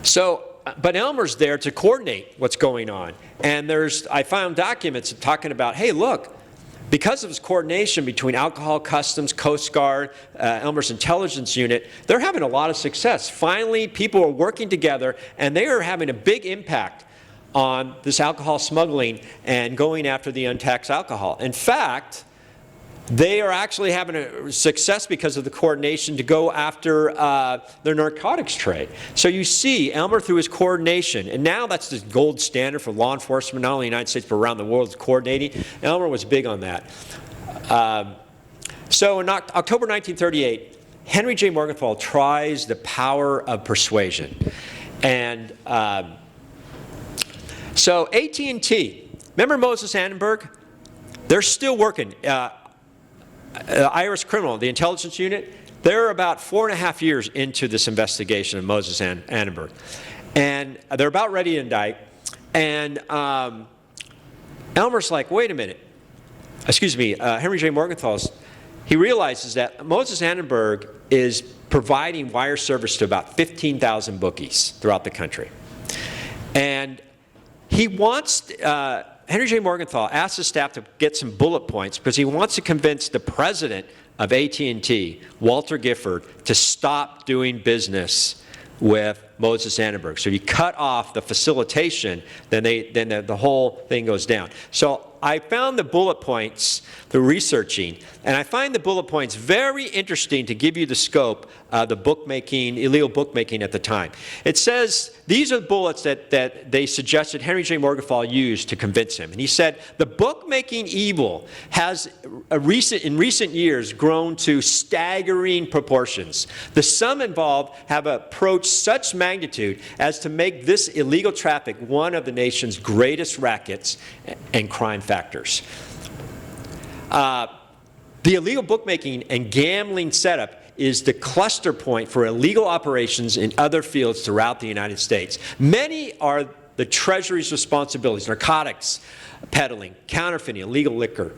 So, but Elmer's there to coordinate what's going on. And I found documents talking about, hey, look, because of his coordination between Alcohol Customs, Coast Guard, Elmer's Intelligence Unit, they're having a lot of success. Finally, people are working together, and they are having a big impact on this alcohol smuggling and going after the untaxed alcohol. In fact, they are actually having a success because of the coordination to go after their narcotics trade. So you see, Elmer, through his coordination, and now that's the gold standard for law enforcement, not only in the United States, but around the world, is coordinating. Elmer was big on that. So in October 1938, Henry J. Morgenthau tries the power of persuasion. And so AT&T, remember Moses Annenberg? They're still working. Irish criminal, the intelligence unit, they're about 4.5 years into this investigation of Moses Annenberg. And they're about ready to indict. And Elmer's like, wait a minute. Henry J. Morgenthau, he realizes that Moses Annenberg is providing wire service to about 15,000 bookies throughout the country. And he wants, Henry J. Morgenthau asked his staff to get some bullet points because he wants to convince the president of AT&T, Walter Gifford, to stop doing business with Moses Annenberg. So if you cut off the facilitation, then the whole thing goes down. So I found the bullet points through researching, and I find the bullet points very interesting to give you the scope of the bookmaking, illegal bookmaking at the time. It says these are the bullets that they suggested Henry J. Morgenthau used to convince him. And he said the bookmaking evil has in recent years grown to staggering proportions. The sum involved have approached such magnitude as to make this illegal traffic one of the nation's greatest rackets and crime factors. The illegal bookmaking and gambling setup is the cluster point for illegal operations in other fields throughout the United States. Many are the Treasury's responsibilities: narcotics, peddling, counterfeiting, illegal liquor.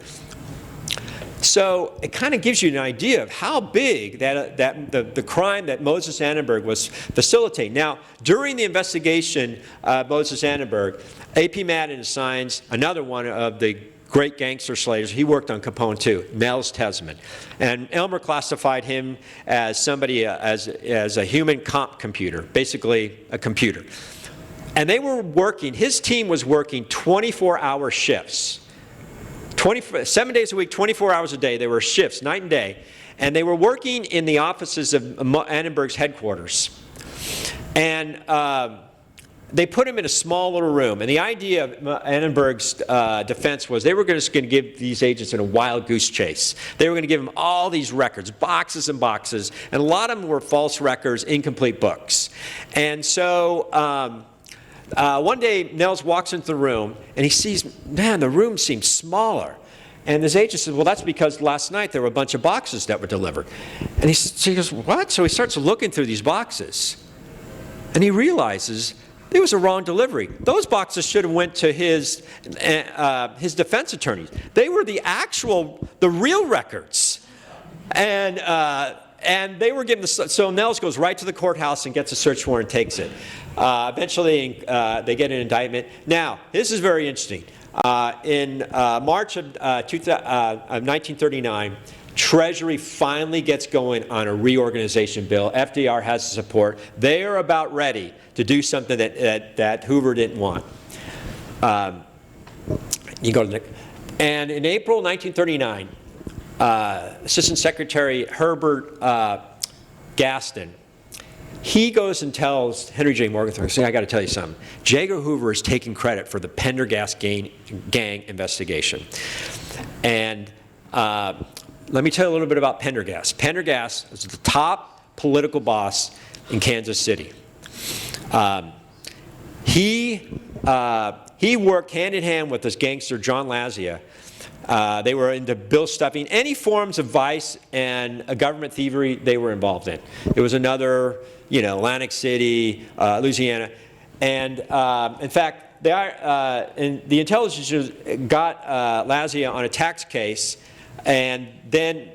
So it kind of gives you an idea of how big the crime that Moses Annenberg was facilitating. Now, during the investigation of Moses Annenberg, A.P. Madden assigns another one of the great gangster slayers. He worked on Capone too, Nels Tesman. And Elmer classified him as somebody, as a human computer, basically a computer. And they were working, his team was working 24-hour shifts. 7 days a week, 24 hours a day. They were shifts, night and day. And they were working in the offices of Annenberg's headquarters. And they put him in a small little room. And the idea of Annenberg's defense was they were just going to give these agents a wild goose chase. They were going to give them all these records, boxes and boxes. And a lot of them were false records, incomplete books. And so one day, Nels walks into the room, and he sees, man, the room seems smaller. And his agent says, well, that's because last night there were a bunch of boxes that were delivered. And he goes, what? So he starts looking through these boxes, and he realizes there was a wrong delivery. Those boxes should have went to his defense attorneys. They were the real records. And they were given so Nels goes right to the courthouse and gets a search warrant and takes it. Eventually, they get an indictment. Now, this is very interesting. In March of 1939, Treasury finally gets going on a reorganization bill. FDR has the support. They are about ready to do something that Hoover didn't want. You go to the, and in April 1939, Assistant Secretary Herbert Gaston, he goes and tells Henry J. Morgenthau, he says, I got to tell you something. J. Edgar Hoover is taking credit for the Pendergast gang investigation. And let me tell you a little bit about Pendergast. Pendergast was the top political boss in Kansas City. He worked hand in hand with this gangster, John Lazia. They were into bill stuffing. Any forms of vice and government thievery they were involved in. It was another, Atlantic City, Louisiana. And in fact, the intelligence got Lazia on a tax case, and then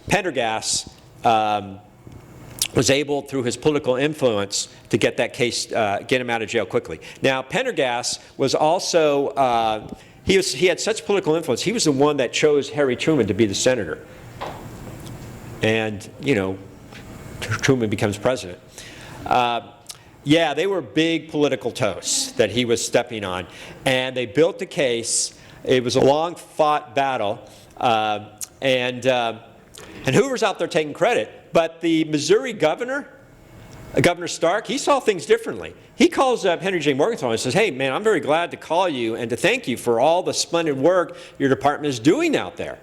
Pendergast was able, through his political influence, to get that case, get him out of jail quickly. Now, Pendergast was also he had such political influence. He was the one that chose Harry Truman to be the senator. And, Truman becomes president. Yeah, they were big political toasts that he was stepping on. And they built the case. It was a long-fought battle. And Hoover's out there taking credit. But the Missouri governor, Governor Stark, he saw things differently. He calls up Henry J. Morgenthau and says, hey, man, I'm very glad to call you and to thank you for all the splendid work your department is doing out there.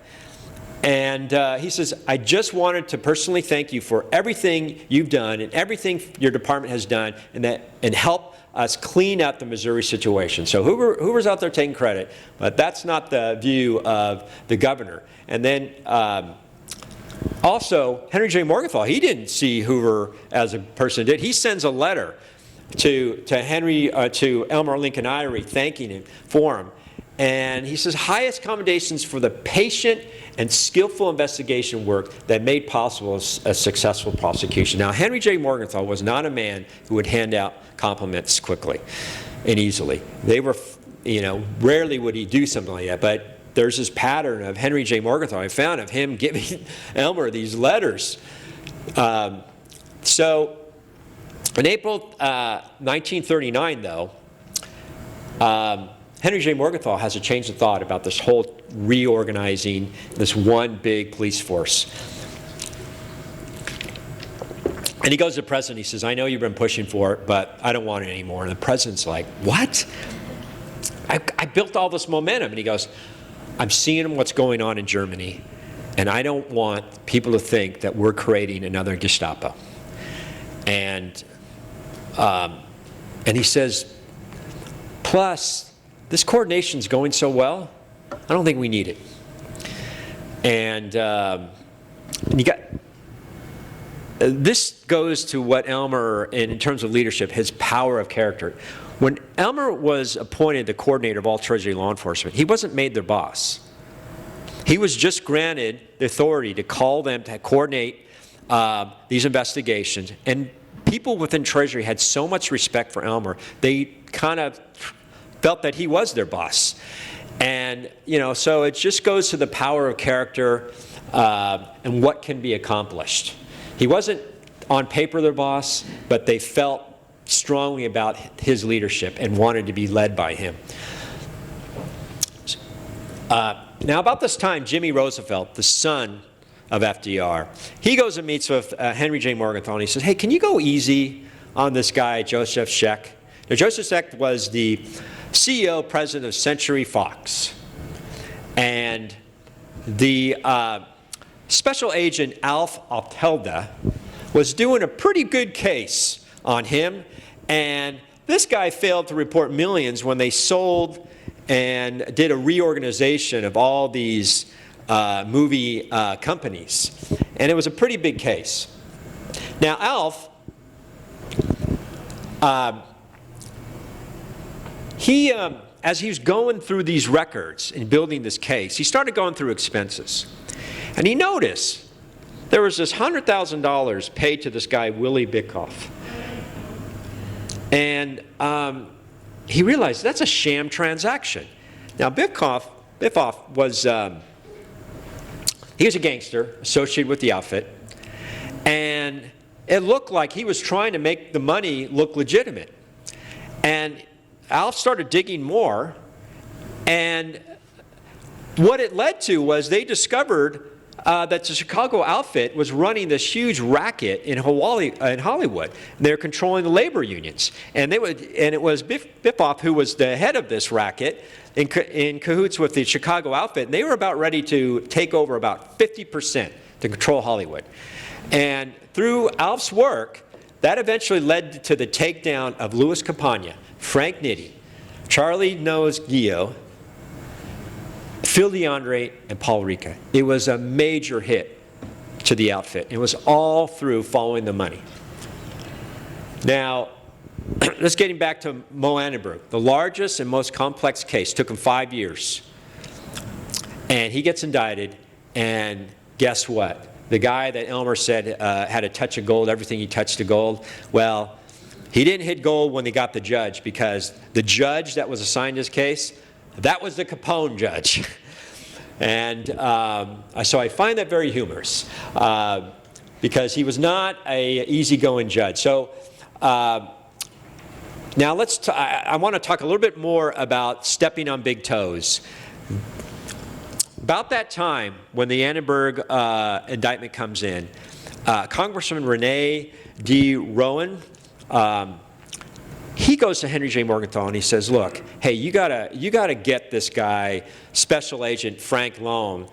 And he says, I just wanted to personally thank you for everything you've done and everything your department has done and help us clean up the Missouri situation. So Hoover's out there taking credit, but that's not the view of the governor. And then also, Henry J. Morgenthau, he didn't see Hoover as a person did. He sends a letter to Elmer Lincoln Irie thanking him for him. And he says, highest commendations for the patient and skillful investigation work that made possible a successful prosecution. Now, Henry J. Morgenthau was not a man who would hand out compliments quickly and easily. They were, rarely would he do something like that. But there's this pattern of Henry J. Morgenthau I found of him giving Elmer these letters. So in April 1939, though, Henry J. Morgenthau has a change of thought about this whole reorganizing this one big police force. And he goes to the president, he says, I know you've been pushing for it, but I don't want it anymore. And the president's like, what? I built all this momentum. And he goes, I'm seeing what's going on in Germany, and I don't want people to think that we're creating another Gestapo. And he says, plus, this coordination's going so well, I don't think we need it. And you got, this goes to what Elmer, in terms of leadership, his power of character. When Elmer was appointed the coordinator of all Treasury law enforcement, he wasn't made their boss. He was just granted the authority to call them to coordinate these investigations. And people within Treasury had so much respect for Elmer, they kind of felt that he was their boss. And, so it just goes to the power of character and what can be accomplished. He wasn't on paper their boss, but they felt strongly about his leadership and wanted to be led by him. Now, about this time, Jimmy Roosevelt, the son of FDR, he goes and meets with Henry J. Morgenthau, and he says, hey, can you go easy on this guy, Joseph Scheck? Now, Joseph Scheck was the CEO, president of Century Fox. And the special agent Alf Altelda was doing a pretty good case on him. And this guy failed to report millions when they sold and did a reorganization of all these movie companies. And it was a pretty big case. Now, Alf, as he was going through these records and building this case, he started going through expenses. And he noticed there was this $100,000 paid to this guy, Willie Bickoff. And he realized that's a sham transaction. Now, Bickoff was, he was a gangster associated with the outfit. And it looked like he was trying to make the money look legitimate. And Alf started digging more, and what it led to was they discovered that the Chicago outfit was running this huge racket in Hollywood. They were controlling the labor unions, and it was Bickoff who was the head of this racket in cahoots with the Chicago outfit, and they were about ready to take over about 50% to control Hollywood. And through Alf's work, that eventually led to the takedown of Louis Campagna, Frank Nitti, Charlie Nose Guillot, Phil DeAndre, and Paul Ricca. It was a major hit to the outfit. It was all through following the money. Now, let's get back to Mo Annenberg. The largest and most complex case took him 5 years. And he gets indicted, and guess what? The guy that Elmer said had a touch of gold, everything he touched to gold, well, he didn't hit gold when they got the judge, because the judge that was assigned his case, that was the Capone judge. And so I find that very humorous, because he was not an easygoing judge. So now I want to talk a little bit more about stepping on big toes. About that time, when the Annenberg indictment comes in, Congressman Rene D. Rowan, he goes to Henry J. Morgenthau and he says, look, hey, you gotta get this guy, Special Agent Frank Long.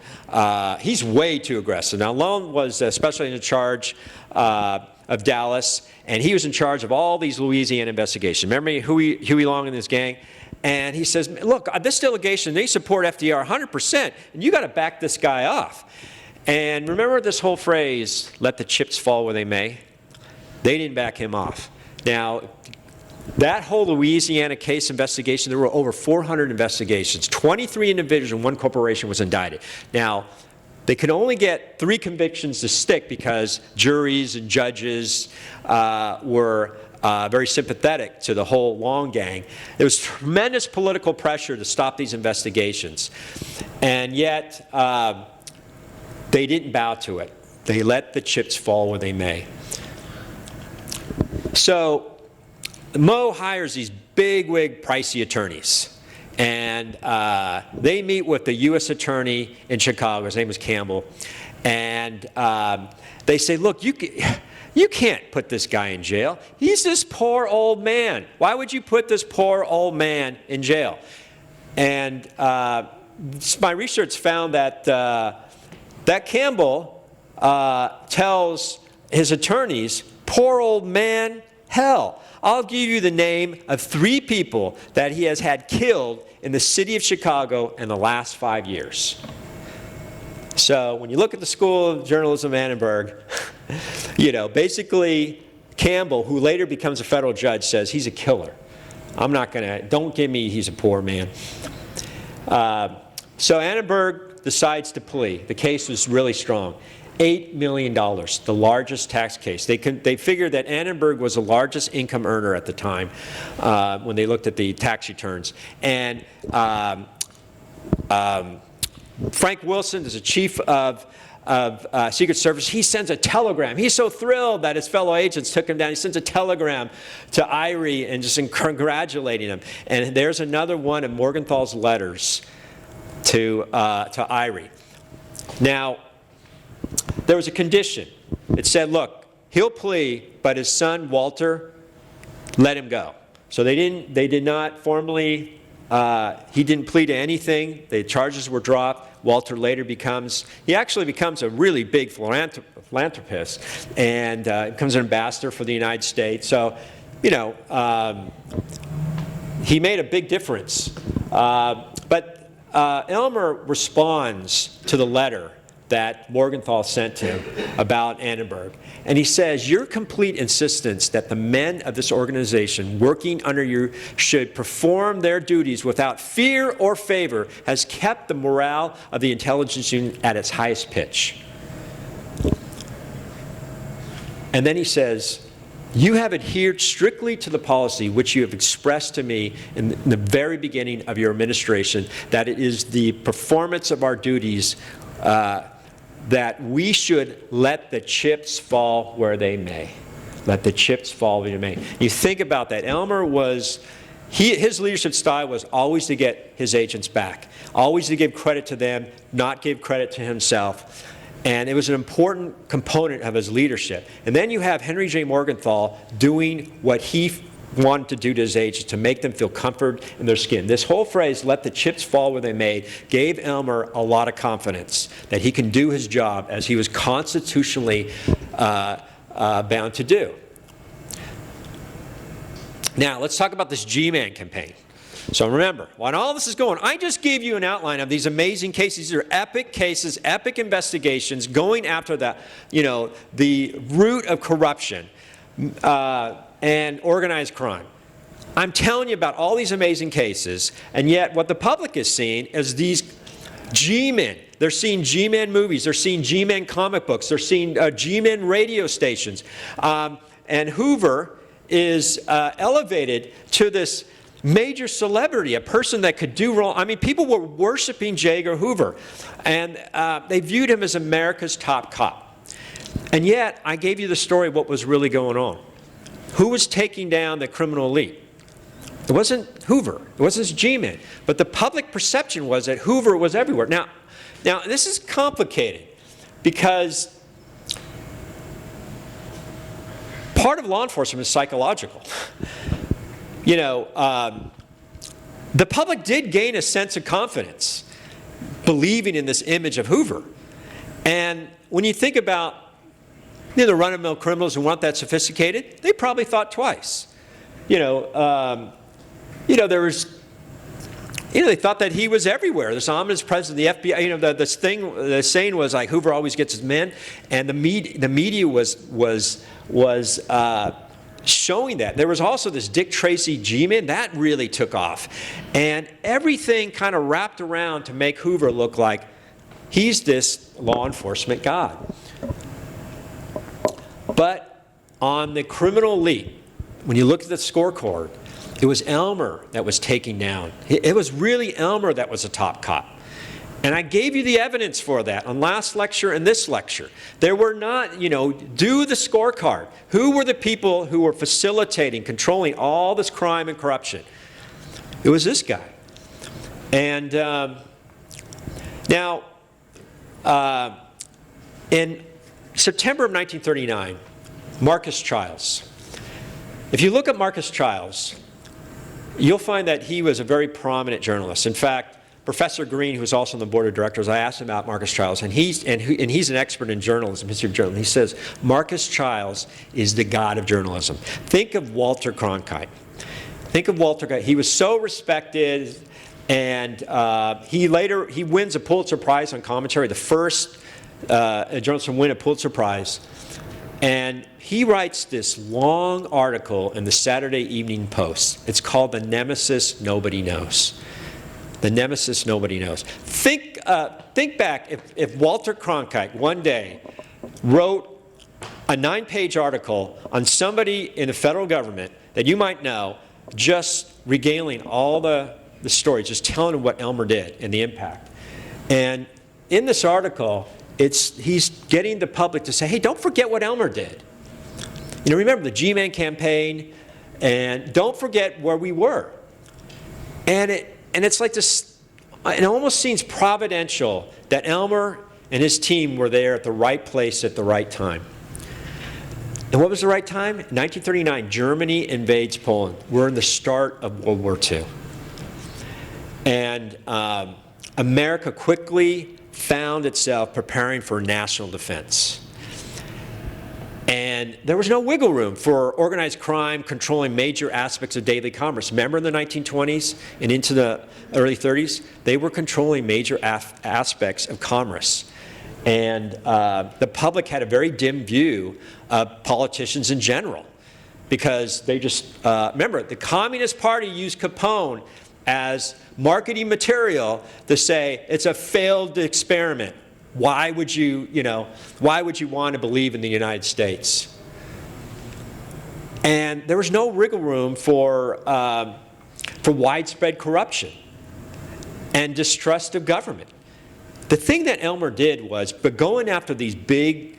He's way too aggressive. Now, Long was special agent in charge of of Dallas, and he was in charge of all these Louisiana investigations. Remember Huey Long and his gang? And he says, look, this delegation, they support FDR 100%, and you got to back this guy off. And remember this whole phrase, let the chips fall where they may? They didn't back him off. Now, that whole Louisiana case investigation, there were over 400 investigations. 23 individuals and 1 corporation was indicted. Now, they could only get 3 convictions to stick because juries and judges were very sympathetic to the whole Long gang. There was tremendous political pressure to stop these investigations. And yet, they didn't bow to it. They let the chips fall where they may. So Mo hires these big-wig, pricey attorneys. And they meet with the U.S. attorney in Chicago. His name was Campbell. And they say, look, you can't put this guy in jail. He's this poor old man. Why would you put this poor old man in jail? And my research found that that Campbell tells his attorneys, poor old man, hell. I'll give you the name of 3 people that he has had killed in the city of Chicago in the last 5 years. So when you look at the School of Journalism Annenberg, you know, basically Campbell, who later becomes a federal judge, says he's a killer. I'm not going to, don't give me he's a poor man. So Annenberg decides to plea. The case was really strong. $8 million, the largest tax case. They figured that Annenberg was the largest income earner at the time when they looked at the tax returns. And Frank Wilson is the chief of Secret Service. He sends a telegram. He's so thrilled that his fellow agents took him down. He sends a telegram to Irie and just congratulating him. And there's another one of Morgenthau's letters to Irie. Now, there was a condition. It said, look, he'll plea, but his son, Walter, let him go. So they did not formally, he didn't plead to anything. The charges were dropped. Walter later actually becomes a really big philanthropist and becomes an ambassador for the United States. So, you know, he made a big difference. But Elmer responds to the letter that Morgenthau sent him about Annenberg. And he says, your complete insistence that the men of this organization working under you should perform their duties without fear or favor has kept the morale of the intelligence unit at its highest pitch. And then he says, you have adhered strictly to the policy which you have expressed to me in the very beginning of your administration, that it is the performance of our duties that we should let the chips fall where they may. Let the chips fall where they may. You think about that. Elmer was, his leadership style was always to get his agents back, always to give credit to them, not give credit to himself. And it was an important component of his leadership. And then you have Henry J. Morgenthau doing what he wanted to do to his agents to make them feel comfort in their skin. This whole phrase, let the chips fall where they may, gave Elmer a lot of confidence that he can do his job as he was constitutionally bound to do. Now, let's talk about this GMan campaign. So remember, while all this is going, I just gave you an outline of these amazing cases. These are epic cases, epic investigations going after the, you know, the root of corruption. And organized crime. I'm telling you about all these amazing cases, and yet what the public is seeing is these G-men. They're seeing G-man movies. They're seeing G-man comic books. They're seeing G-man radio stations. And Hoover is elevated to this major celebrity, a person that could do wrong. I mean, people were worshiping J. Edgar Hoover, and they viewed him as America's top cop. And yet, I gave you the story of what was really going on. Who was taking down the criminal elite? It wasn't Hoover. It wasn't G-man. But the public perception was that Hoover was everywhere. Now this is complicated because part of law enforcement is psychological. You know, the public did gain a sense of confidence believing in this image of Hoover. And when you think about the run-of-the-mill criminals who weren't that sophisticated, they probably thought twice. There was, they thought that he was everywhere. This ominous president of the FBI, the saying was like, Hoover always gets his men, and the media was showing that. There was also this Dick Tracy GMan, that really took off. And everything kind of wrapped around to make Hoover look like he's this law enforcement god. But on the criminal elite, when you look at the scorecard, it was Elmer that was taking down. It was really Elmer that was a top cop. And I gave you the evidence for that on last lecture and this lecture. There were not, do the scorecard. Who were the people who were facilitating, controlling all this crime and corruption? It was this guy. And now, in September of 1939, Marcus Childs. If you look at Marcus Childs, you'll find that he was a very prominent journalist. In fact, Professor Green, who's also on the board of directors, I asked him about Marcus Childs, and he's an expert in journalism, history of journalism. He says, Marcus Childs is the god of journalism. Think of Walter Cronkite. Think of Walter Cronkite. He was so respected, and he wins a Pulitzer Prize on commentary, the first journalist to win a Pulitzer Prize. And he writes this long article in the Saturday Evening Post. It's called The Nemesis Nobody Knows. The Nemesis Nobody Knows. Think back if Walter Cronkite one day wrote a 9-page article on somebody in the federal government that you might know, just regaling all the stories, just telling them what Elmer did and the impact. And in this article, he's getting the public to say, hey, don't forget what Elmer did. Remember the GMan Campaign, and don't forget where we were. And it's like this, it almost seems providential that Elmer and his team were there at the right place at the right time. And what was the right time? 1939, Germany invades Poland. We're in the start of World War II. And America quickly found itself preparing for national defense. And there was no wiggle room for organized crime controlling major aspects of daily commerce. Remember in the 1920s and into the early 30s, they were controlling major aspects of commerce. And the public had a very dim view of politicians in general, because they just, remember, the Communist Party used Capone as marketing material to say it's a failed experiment. Why would you want to believe in the United States? And there was no wiggle room for widespread corruption and distrust of government. The thing that Elmer did was, but going after these big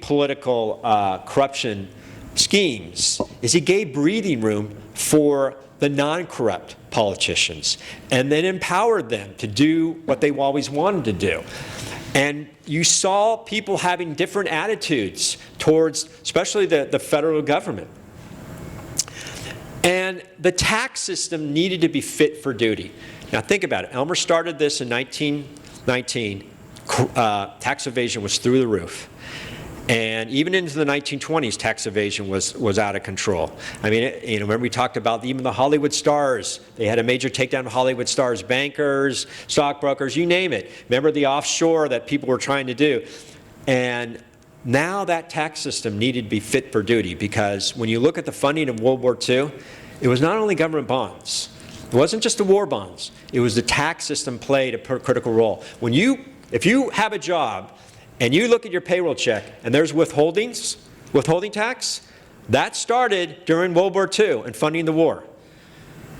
political corruption schemes, is he gave breathing room for the non-corrupt politicians, and then empowered them to do what they always wanted to do. And you saw people having different attitudes towards, especially the federal government. And the tax system needed to be fit for duty. Now think about it. Elmer started this in 1919. Tax evasion was through the roof. And even into the 1920s, tax evasion was out of control. I mean, remember we talked about even the Hollywood stars. They had a major takedown of Hollywood stars, bankers, stockbrokers, you name it. Remember the offshore that people were trying to do. And now that tax system needed to be fit for duty, because when you look at the funding of World War II, it was not only government bonds. It wasn't just the war bonds. It was the tax system played a critical role. If you have a job, and you look at your payroll check, and there's withholding tax, that started during World War II and funding the war.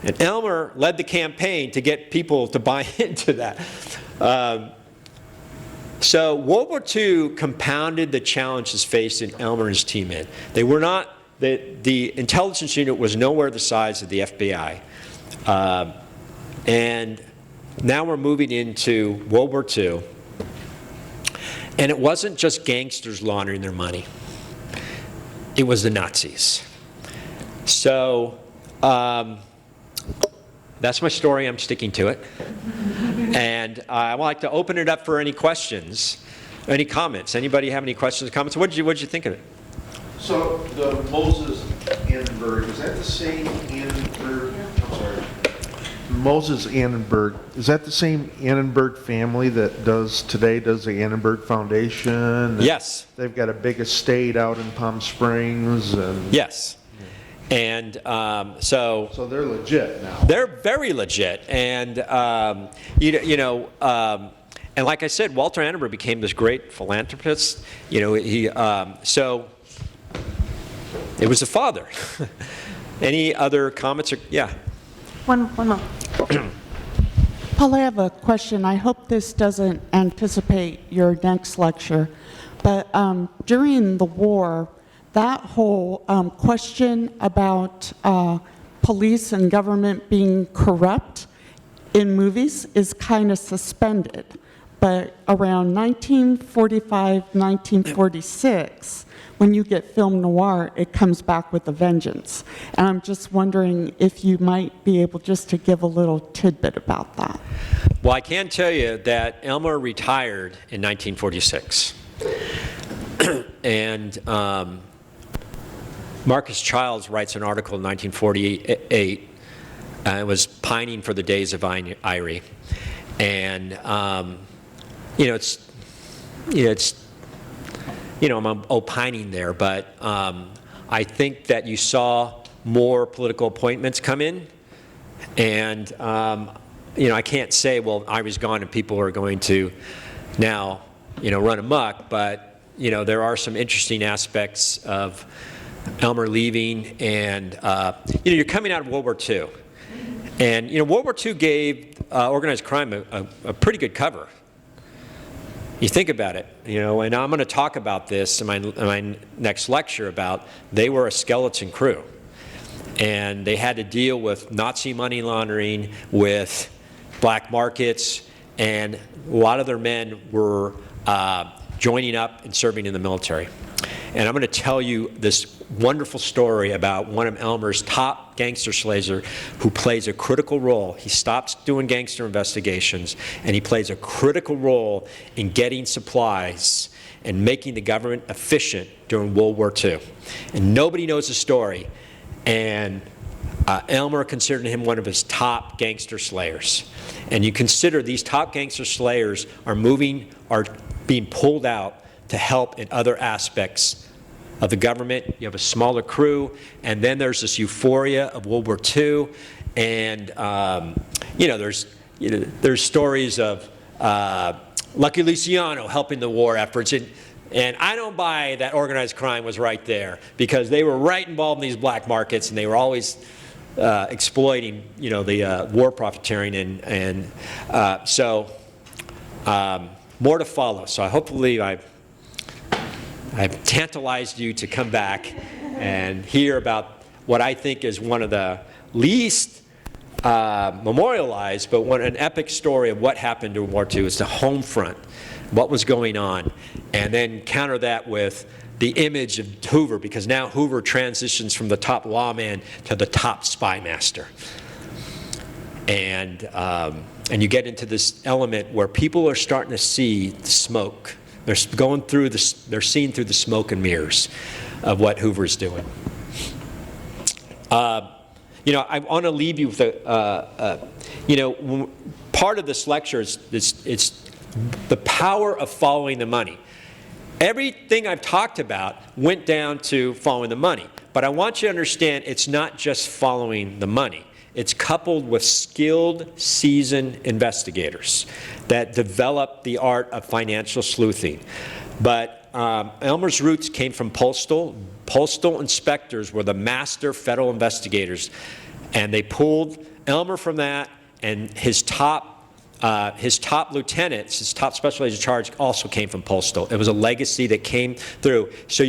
And Elmer led the campaign to get people to buy into that. So World War II compounded the challenges facing Elmer and his team in. They were not, the intelligence unit was nowhere the size of the FBI. And now we're moving into World War II. And it wasn't just gangsters laundering their money. It was the Nazis. So that's my story. I'm sticking to it. And I would like to open it up for any questions. Any comments? Anybody have any questions or comments? What did you think of it? So the Moses Annenberg, is that the same Annenberg? I'm sorry. Moses Annenberg, is that the same Annenberg family that does the Annenberg Foundation? Yes. They've got a big estate out in Palm Springs and... Yes. And so So they're legit now. they're very legit. And, and like I said, Walter Annenberg became this great philanthropist. So it was a father. Any other comments? Yeah. One more. Paul, I have a question. I hope this doesn't anticipate your next lecture, but during the war, that whole question about police and government being corrupt in movies is kind of suspended. But around 1945, 1946, when you get film noir, it comes back with a vengeance. And I'm just wondering if you might be able just to give a little tidbit about that. Well, I can tell you that Elmer retired in 1946. And Marcus Childs writes an article in 1948. It was pining for the days of Irie. And, I'm opining there, but I think that you saw more political appointments come in. And, I can't say, well, Irie's gone and people are going to now, run amok, but, there are some interesting aspects of Elmer leaving, and, you're coming out of World War II. And, World War II gave organized crime a pretty good cover. You think about it, and I'm going to talk about this in my next lecture about they were a skeleton crew. And they had to deal with Nazi money laundering, with black markets, and a lot of their men were joining up and serving in the military. And I'm going to tell you this wonderful story about one of Elmer's top gangster slayers who plays a critical role. He stops doing gangster investigations, and he plays a critical role in getting supplies and making the government efficient during World War II. And nobody knows the story. And Elmer considered him one of his top gangster slayers. And you consider these top gangster slayers are being pulled out to help in other aspects of the government. You have a smaller crew, and then there's this euphoria of World War II, and there's stories of Lucky Luciano helping the war efforts, and I don't buy that organized crime was right there, because they were right involved in these black markets, and they were always exploiting, the war profiteering, and so more to follow. So hopefully I've tantalized you to come back and hear about what I think is one of the least memorialized, but an epic story of what happened during World War II. It's the home front, what was going on, and then counter that with the image of Hoover, because now Hoover transitions from the top lawman to the top spy master. And you get into this element where people are starting to see the smoke. They're going through this. They're seeing through the smoke and mirrors of what Hoover's doing. I want to leave you with part of this lecture is it's the power of following the money. Everything I've talked about went down to following the money, but I want you to understand it's not just following the money. It's coupled with skilled, seasoned investigators that develop the art of financial sleuthing. But Elmer's roots came from postal. Postal inspectors were the master federal investigators, and they pulled Elmer from that, and his top lieutenants, his top special agent in charge, also came from postal. It was a legacy that came through. So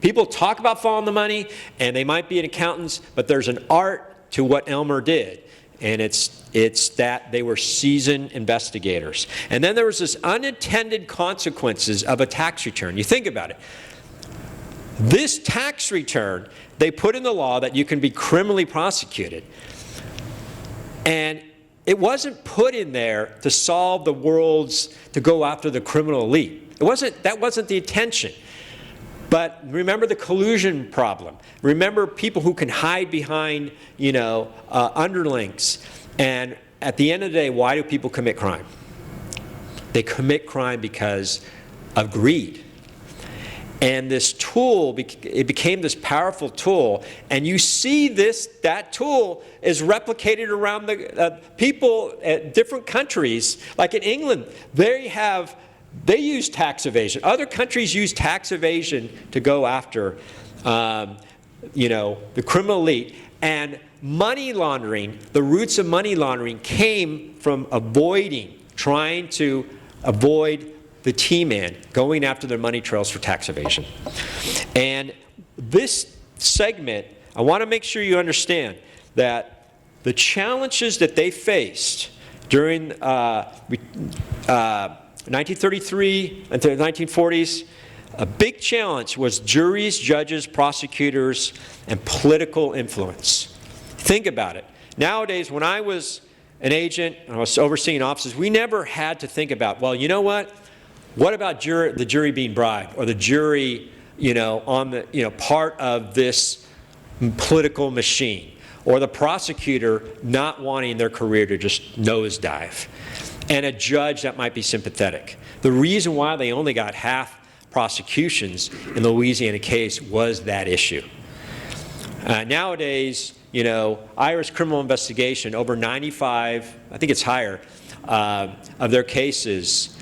people talk about following the money, and they might be an accountants, but there's an art to what Elmer did, and it's that they were seasoned investigators. And then there was this unintended consequences of a tax return. You think about it. This tax return, they put in the law that you can be criminally prosecuted. And it wasn't put in there to solve to go after the criminal elite. That wasn't the intention. But remember the collusion problem. Remember people who can hide behind, underlings. And at the end of the day, why do people commit crime? They commit crime because of greed. And this tool, it became this powerful tool. And you see that tool is replicated around the people at different countries. Like in England, they use tax evasion. Other countries use tax evasion to go after, the criminal elite. And money laundering, the roots of money laundering came from trying to avoid the T-man going after their money trails for tax evasion. And this segment, I want to make sure you understand that the challenges that they faced during 1933 until the 1940s, a big challenge was juries, judges, prosecutors, and political influence. Think about it. Nowadays, when I was an agent, and I was overseeing offices, we never had to think about, well, you know what? What about the jury being bribed, or the jury, part of this political machine, or the prosecutor not wanting their career to just nosedive, and a judge that might be sympathetic. The reason why they only got half prosecutions in the Louisiana case was that issue. Nowadays, Irish criminal investigation, over 95, I think it's higher, of their cases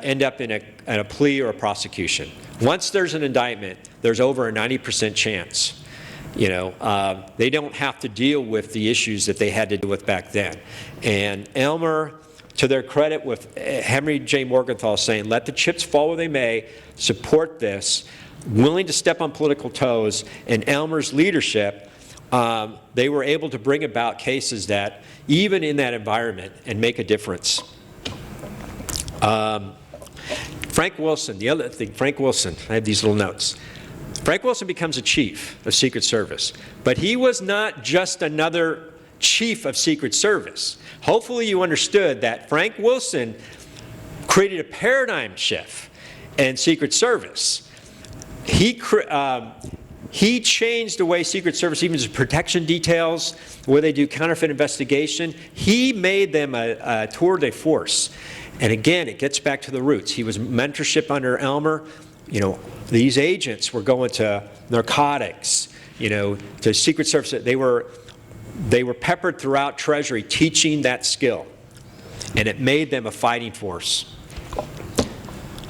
end up in a plea or a prosecution. Once there's an indictment, there's over a 90% chance. They don't have to deal with the issues that they had to deal with back then. And Elmer, to their credit, with Henry J. Morgenthau saying, let the chips fall where they may, support this, willing to step on political toes, and Elmer's leadership, they were able to bring about cases that, even in that environment, and make a difference. Frank Wilson, the other thing, Frank Wilson, I have these little notes. Frank Wilson becomes a chief of Secret Service, but he was not just another chief of Secret Service. Hopefully you understood that Frank Wilson created a paradigm shift in Secret Service. He changed the way Secret Service, even his protection details, where they do counterfeit investigation, he made them a tour de force. And again, it gets back to the roots. He was mentorship under Elmer. These agents were going to narcotics, to Secret Service. They were peppered throughout Treasury teaching that skill. And it made them a fighting force.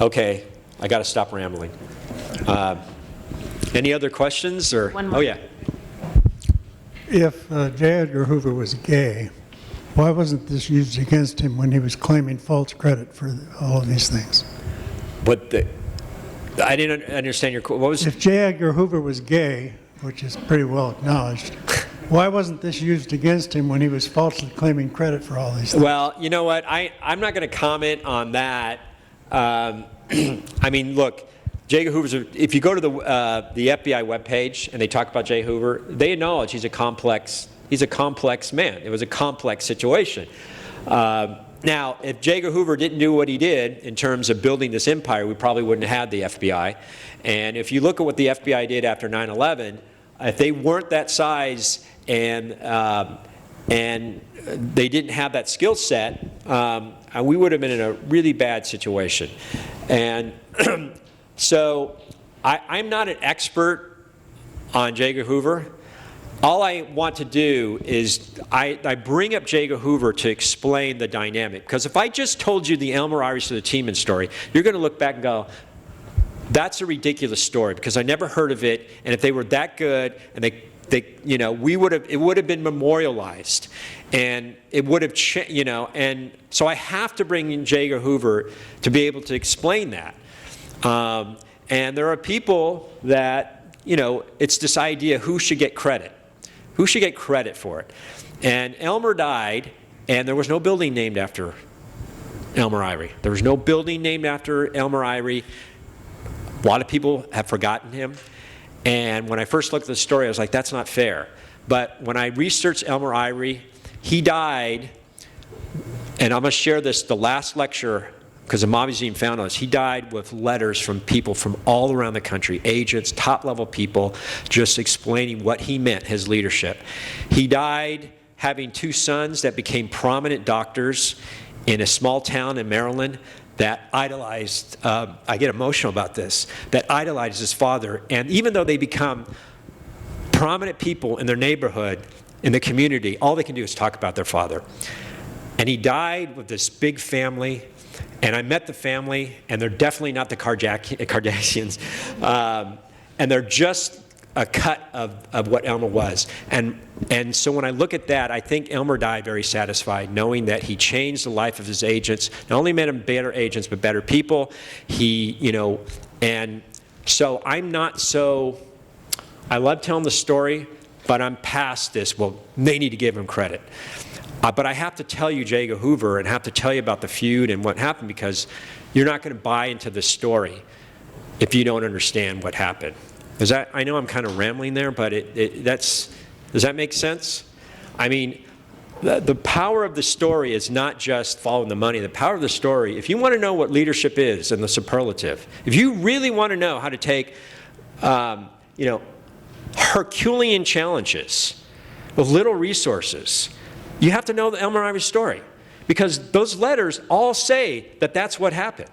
Okay, I got to stop rambling. Any other questions? One more. Oh, yeah. If J. Edgar Hoover was gay, why wasn't this used against him when he was claiming false credit for all of these things? I didn't understand your question. What was? If J. Edgar Hoover was gay, which is pretty well acknowledged, why wasn't this used against him when he was falsely claiming credit for all these things? Well, you know what? I'm not going to comment on that. I mean, look, J. Edgar Hoover's. If you go to the FBI webpage and they talk about J. Hoover, they acknowledge he's a complex man. It was a complex situation. Now, if J. Edgar Hoover didn't do what he did in terms of building this empire, we probably wouldn't have had the FBI. And if you look at what the FBI did after 9/11, if they weren't that size and they didn't have that skill set, we would have been in a really bad situation. And so I'm not an expert on J. Edgar Hoover. All I want to do is I bring up J. Edgar Hoover to explain the dynamic. Because if I just told you the Elmer Irie to the T-man story, you're going to look back and go, that's a ridiculous story because I never heard of it. And if they were that good, and it would have been memorialized, and it would have, and so I have to bring in J. Edgar Hoover to be able to explain that. And there are people that, it's this idea who should get credit. Who should get credit for it? And Elmer died, and there was no building named after Elmer Irie. There was no building named after Elmer Irie. A lot of people have forgotten him. And when I first looked at the story, I was like, that's not fair. But when I researched Elmer Irie, he died, and I'm going to share this, the last lecture because the magazine found us. He died with letters from people from all around the country, agents, top-level people, just explaining what he meant, his leadership. He died having 2 sons that became prominent doctors in a small town in Maryland that idolized, I get emotional about this, that idolized his father. And even though they become prominent people in their neighborhood, in the community, all they can do is talk about their father. And he died with this big family, and I met the family, and they're definitely not the Kardashians, and they're just a cut of what Elmer was. And so when I look at that, I think Elmer died very satisfied, knowing that he changed the life of his agents, not only made them better agents, but better people. And so I'm not so, I love telling the story, but I'm past this. Well, they need to give him credit. But I have to tell you J. Edgar Hoover and have to tell you about the feud and what happened, because you're not going to buy into the story if you don't understand what happened. I know I'm kind of rambling there, but does that make sense? I mean, the power of the story is not just following the money. The power of the story, if you want to know what leadership is and the superlative, if you really want to know how to take, Herculean challenges with little resources, you have to know the Elmer Irie story, because those letters all say that that's what happened.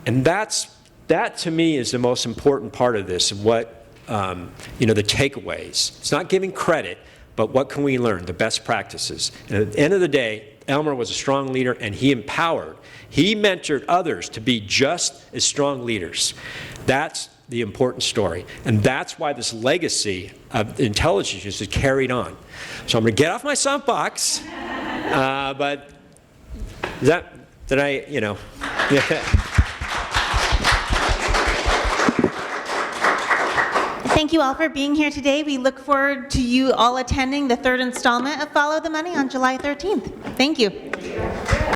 And that to me is the most important part of this, and what, the takeaways. It's not giving credit, but what can we learn, the best practices. And at the end of the day, Elmer was a strong leader, and he mentored others to be just as strong leaders. That's the important story. And that's why this legacy of intelligence is carried on. So I'm going to get off my soapbox, but Thank you all for being here today. We look forward to you all attending the 3rd installment of Follow the Money on July 13th. Thank you.